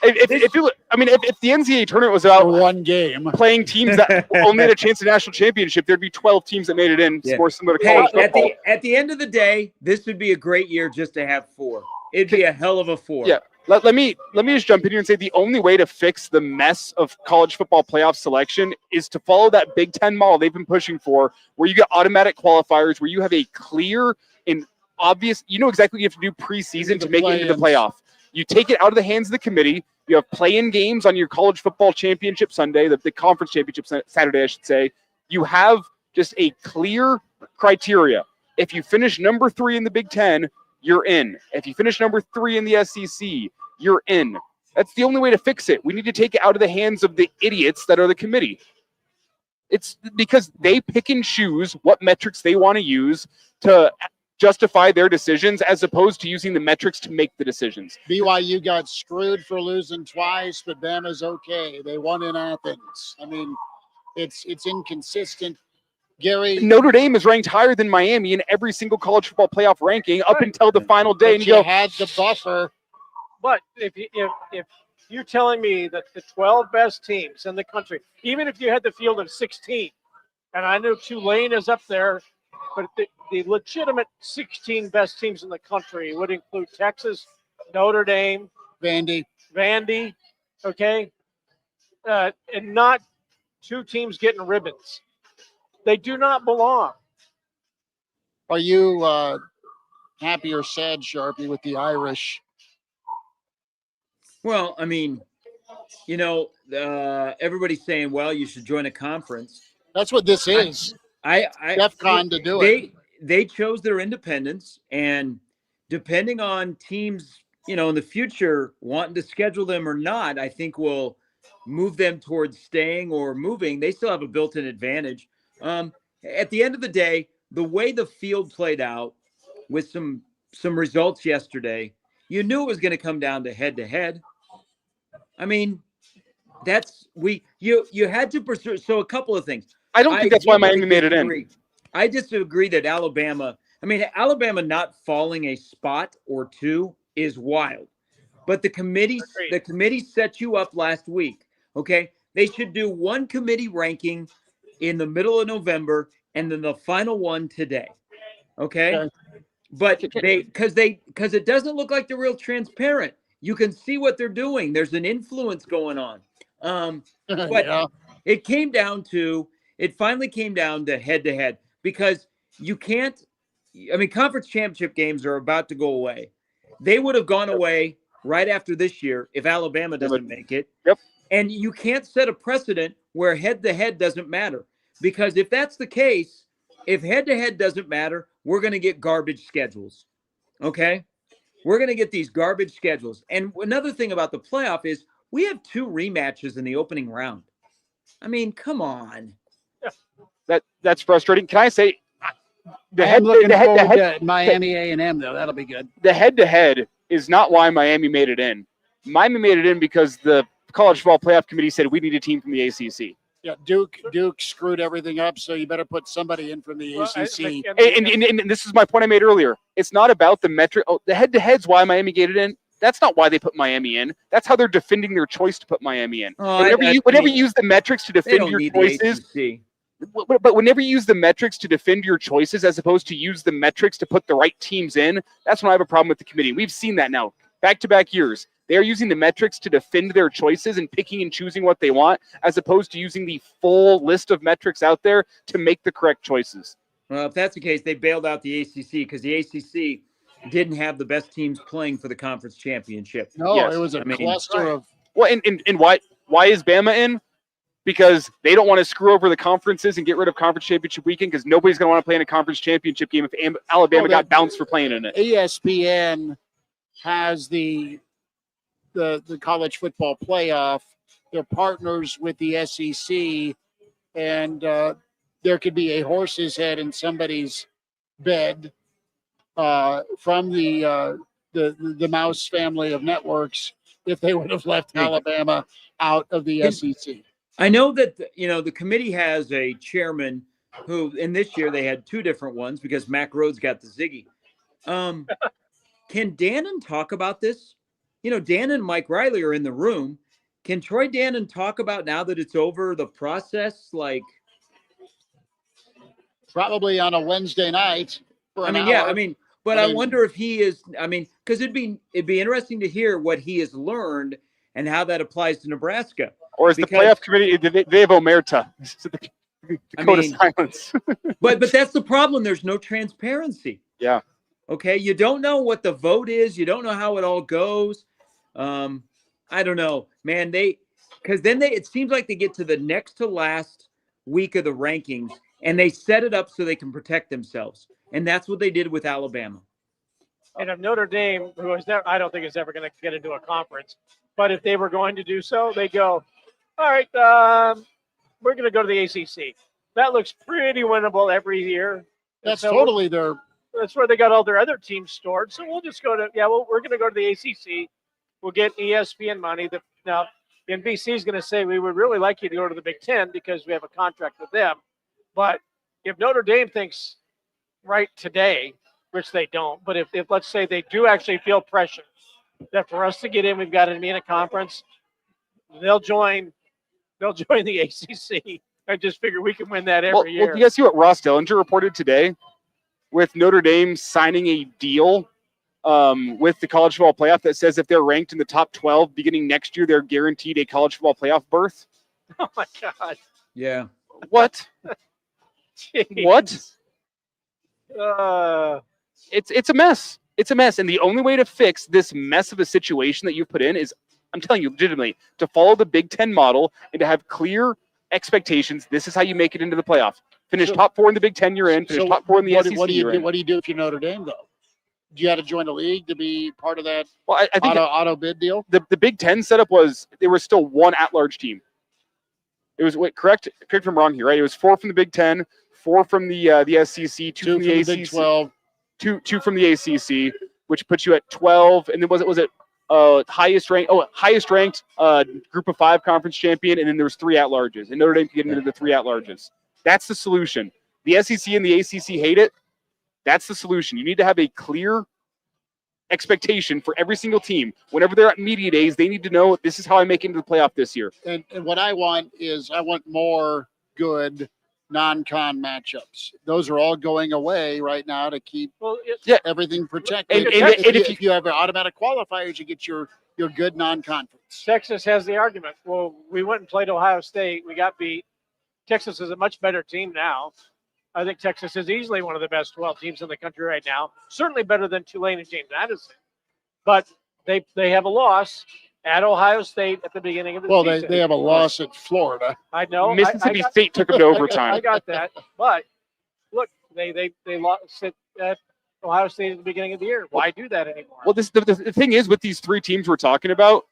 If the NCAA tournament was about one game playing teams that only had a chance at national championship, thered be 12 teams that made it in. More similar to college football. At the end of the day, this would be a great year just to have 4. It'd be a hell of a 4. Yeah. Let me just jump in here and say the only way to fix the mess of college football playoff selection is to follow that Big Ten model they've been pushing for, where you get automatic qualifiers, where you have a clear and obvious, you know exactly what you have to do preseason to make it into the playoff. You take it out of the hands of the committee. You have play-in games on your college football championship Sunday, the conference championship Saturday, I should say. You have just a clear criteria. If you finish number 3 in the Big Ten, you're in. If you finish number 3 in the SEC, you're in. That's the only way to fix it. We need to take it out of the hands of the idiots that are the committee. It's because they pick and choose what metrics they want to use to justify their decisions as opposed to using the metrics to make the decisions. BYU got screwed for losing twice, but Bama's okay. They won in Athens. I mean, it's inconsistent. Gary, Notre Dame is ranked higher than Miami in every single college football playoff ranking up until the final day. but And you you go, had the buffer. But if you're telling me that the 12 best teams in the country, even if you had the field of 16, and I know Tulane is up there, but the legitimate 16 best teams in the country would include Texas, Notre Dame, Vandy, okay, and not two teams getting ribbons. They do not belong. Are you happy or sad, Sharpie, with the Irish? Well, I mean, everybody's saying, well, you should join a conference. That's what this is. DEFCON to do it. They chose their independence, and depending on teams, in the future wanting to schedule them or not, I think will move them towards staying or moving. They still have a built-in advantage. At the end of the day, the way the field played out with some results yesterday, you knew it was going to come down to head-to-head. I mean, you had to pursue. So a couple of things. I don't think that's why Miami made it in. I disagree that Alabama not falling a spot or two is wild. But the committee set you up last week. Okay. They should do one committee ranking in the middle of November and then the final one today. Okay. But because it doesn't look like they're real transparent. You can see what they're doing. There's an influence going on. But it finally came down to head-to-head because you can't – I mean, conference championship games are about to go away. They would have gone away right after this year if Alabama doesn't make it. Yep. And you can't set a precedent where head-to-head doesn't matter because if that's the case, if head-to-head doesn't matter, we're going to get garbage schedules, okay? We're going to get these garbage schedules. And another thing about the playoff is we have 2 rematches in the opening round. I mean, come on. That's frustrating. Can I say I'm looking forward to Miami A&M, though. That'll be good. The head-to-head is not why Miami made it in. Miami made it in because the College Football Playoff Committee said we need a team from the ACC. Yeah, Duke screwed everything up, so you better put somebody in from the ACC. And this is my point I made earlier. It's not about the metric. Oh, the head-to-head's why Miami made it in. That's not why they put Miami in. That's how they're defending their choice to put Miami in. Whenever you use the metrics to defend your choices, but whenever you use the metrics to defend your choices as opposed to use the metrics to put the right teams in, that's when I have a problem with the committee. We've seen that now, back-to-back years. They are using the metrics to defend their choices and picking and choosing what they want, as opposed to using the full list of metrics out there to make the correct choices. Well, if that's the case, they bailed out the ACC because the ACC didn't have the best teams playing for the conference championship. No, it was a cluster of. Well, and why is Bama in? Because they don't want to screw over the conferences and get rid of conference championship weekend because nobody's going to want to play in a conference championship game if Alabama got bounced for playing in it. ESPN has the college football playoff. They're partners with the SEC, and there could be a horse's head in somebody's bed from the Mouse family of networks if they would have left Alabama out of the SEC. I know that the committee has a chairman who, in this year they had 2 different ones because Mac Rhodes got the Ziggy. Can Dannon talk about this? Dan and Mike Riley are in the room. Can Troy Dannon talk about now that it's over the process? Like, probably on a Wednesday night. But I wonder if he is. I mean, because it'd be interesting to hear what he has learned and how that applies to Nebraska. Or is the playoff committee? They have Omerta. Silence. but that's the problem. There's no transparency. Yeah. Okay, you don't know what the vote is. You don't know how it all goes. I don't know, man. Because then it seems like they get to the next to last week of the rankings, and they set it up so they can protect themselves, and that's what they did with Alabama. And if Notre Dame, I don't think is ever going to get into a conference, but if they were going to do so, they go, all right, we're going to go to the ACC. That looks pretty winnable every year. That's totally their. That's where they got all their other teams stored. So we'll just go to, we're going to go to the ACC. We'll get ESPN money. Now, NBC is going to say we would really like you to go to the Big Ten because we have a contract with them. But if Notre Dame thinks right today, which they don't, but if let's say they do actually feel pressure that for us to get in, we've got to be in a conference, they'll join the ACC. I just figure we can win that every year. Well, do you guys see what Ross Dellinger reported today with Notre Dame signing a deal with the college football playoff that says if they're ranked in the top 12 beginning next year, they're guaranteed a college football playoff berth? Oh my God. Yeah. What? Jeez. What? It's a mess. It's a mess. And the only way to fix this mess of a situation that you've put in is, I'm telling you legitimately, to follow the Big Ten model and to have clear expectations. This is how you make it into the playoff. Finish top 4 in the Big Ten, you're in. Finish top 4 in the SEC, what do you you're do? in. What do you do if you're Notre Dame, though? Do you have to join a league to be part of that Well, I think auto bid deal? the Big Ten setup was there was still one at-large team. It was correct me if I'm wrong here, right? It was 4 from the Big Ten, 4 from the SEC, 2 from the ACC, Big 12, 2 from the ACC, which puts you at 12. And then was it highest ranked group of 5 conference champion, and then there was 3 at-larges, and Notre Dame could get into the 3 at-larges. That's the solution. The SEC and the ACC hate it. That's the solution. You need to have a clear expectation for every single team. Whenever they're at media days, they need to know this is how I make it into the playoff this year. and what I want is more good non-con matchups. Those are all going away right now to keep everything protected. And if you have automatic qualifiers, you get your good non-conference. Texas has the argument. Well, we went and played Ohio State. We got beat. Texas is a much better team now. I think Texas is easily one of the best 12 teams in the country right now. Certainly better than Tulane and James Madison. But they have a loss at Ohio State at the beginning of the season. They have a loss at Florida. I know. Mississippi State took them to overtime. I got that. But look, they lost at Ohio State at the beginning of the year. Why do that anymore? Well, the thing is with these 3 teams we're talking about,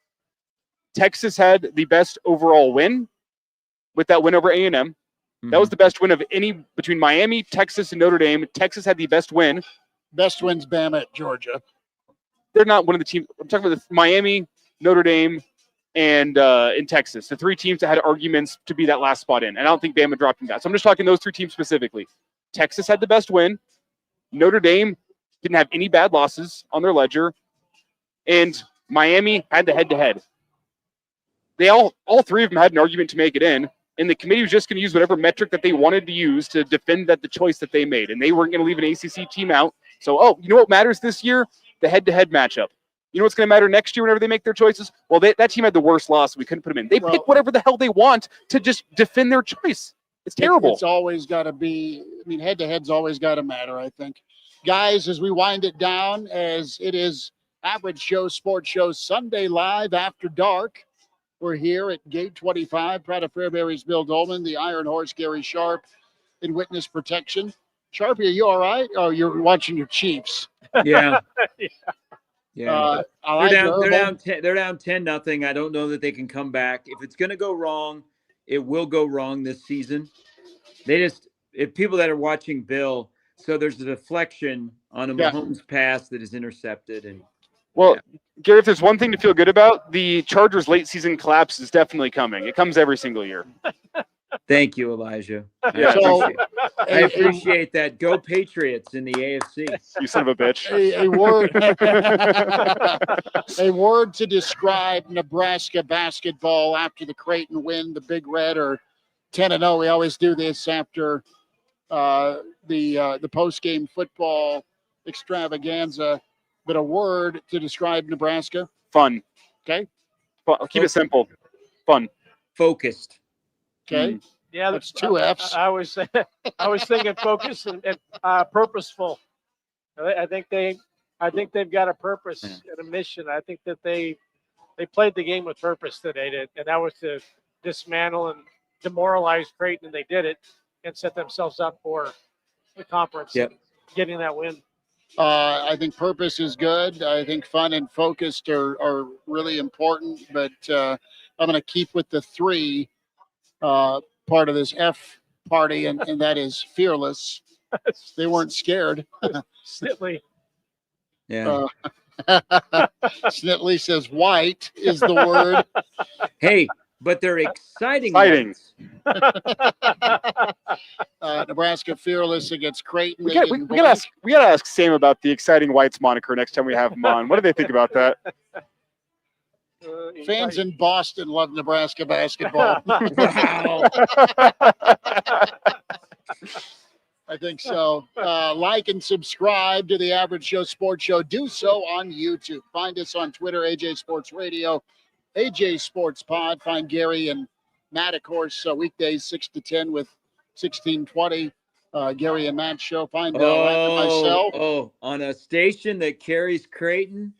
Texas had the best overall win with that win over A&M. That was the best win of any between Miami, Texas, and Notre Dame. Texas had the best win. Best wins Bama at Georgia. They're not one of the teams. I'm talking about Miami, Notre Dame, and in Texas. The 3 teams that had arguments to be that last spot in. And I don't think Bama dropped in that. So I'm just talking those 3 teams specifically. Texas had the best win. Notre Dame didn't have any bad losses on their ledger. And Miami had the head-to-head. They all 3 of them had an argument to make it in. And the committee was just going to use whatever metric that they wanted to use to defend the choice that they made. And they weren't going to leave an ACC team out. So, you know what matters this year? The head-to-head matchup. You know what's going to matter next year whenever they make their choices? Well, that team had the worst loss. We couldn't put them in. They pick whatever the hell they want to just defend their choice. It's terrible. It's always got to be, head-to-head's always got to matter, I think. Guys, as we wind it down, as it is Average Joe Sports Show Sunday Live After Dark, we're here at Gate 25, proud of Fairbury's Bill Doleman, the Iron Horse Gary Sharp in witness protection. Sharpie, are you all right? Oh, you're watching your Chiefs. Yeah. Yeah. They're down 10-0. I don't know that they can come back. If it's going to go wrong, it will go wrong this season. If people that are watching Bill, so there's a deflection on a Mahomes pass that is intercepted. Gary, if there's one thing to feel good about, the Chargers' late season collapse is definitely coming. It comes every single year. Thank you, Elijah. I appreciate that. Go Patriots in the AFC. You son of a bitch. A word to describe Nebraska basketball after the Creighton win. The Big Red are 10-0. We always do this after the post-game football extravaganza. But a word to describe Nebraska. Fun. Okay. I'll keep it simple. Fun. Focused. Okay. Yeah, that's 2 F's. I was thinking focused and purposeful. I think they've got a purpose and a mission. I think that they played the game with purpose today, and that was to dismantle and demoralize Creighton, and they did it and set themselves up for the conference. Yep. Getting that win. I think purpose is good. I think fun and focused are really important, but I'm going to keep with the 3 part of this F party, and that is fearless. They weren't scared. Snitley. Yeah. Snitley says white is the word. Hey, but they're exciting. Nebraska fearless against Creighton. We gotta ask Sam about the Exciting Whites moniker next time we have him on. What do they think about that? Fans in Boston love Nebraska basketball. Wow. I think so. Like and subscribe to the Average Joe Sports Show. Do so on YouTube. Find us on Twitter, AJ Sports Radio, AJ Sports Pod. Find Gary and Matt, of course, weekdays 6 to 10 with 1620. Gary and Matt show. Find myself. On a station that carries Creighton.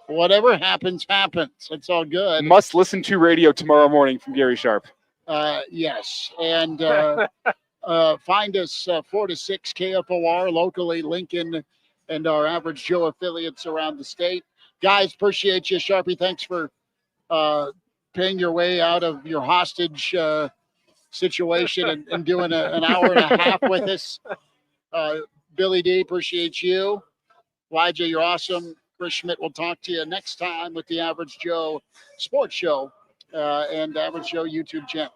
Whatever happens, happens. It's all good. Must listen to radio tomorrow morning from Gary Sharp. Yes. And find us 4 to 6 KFOR locally, Lincoln, and our Average Joe affiliates around the state. Guys, appreciate you. Sharpie, thanks for paying your way out of your hostage situation and doing an hour and a half with us. Billy D, appreciate you. Elijah, you're awesome. Chris Schmidt will talk to you next time with the Average Joe Sports Show and Average Joe YouTube channel.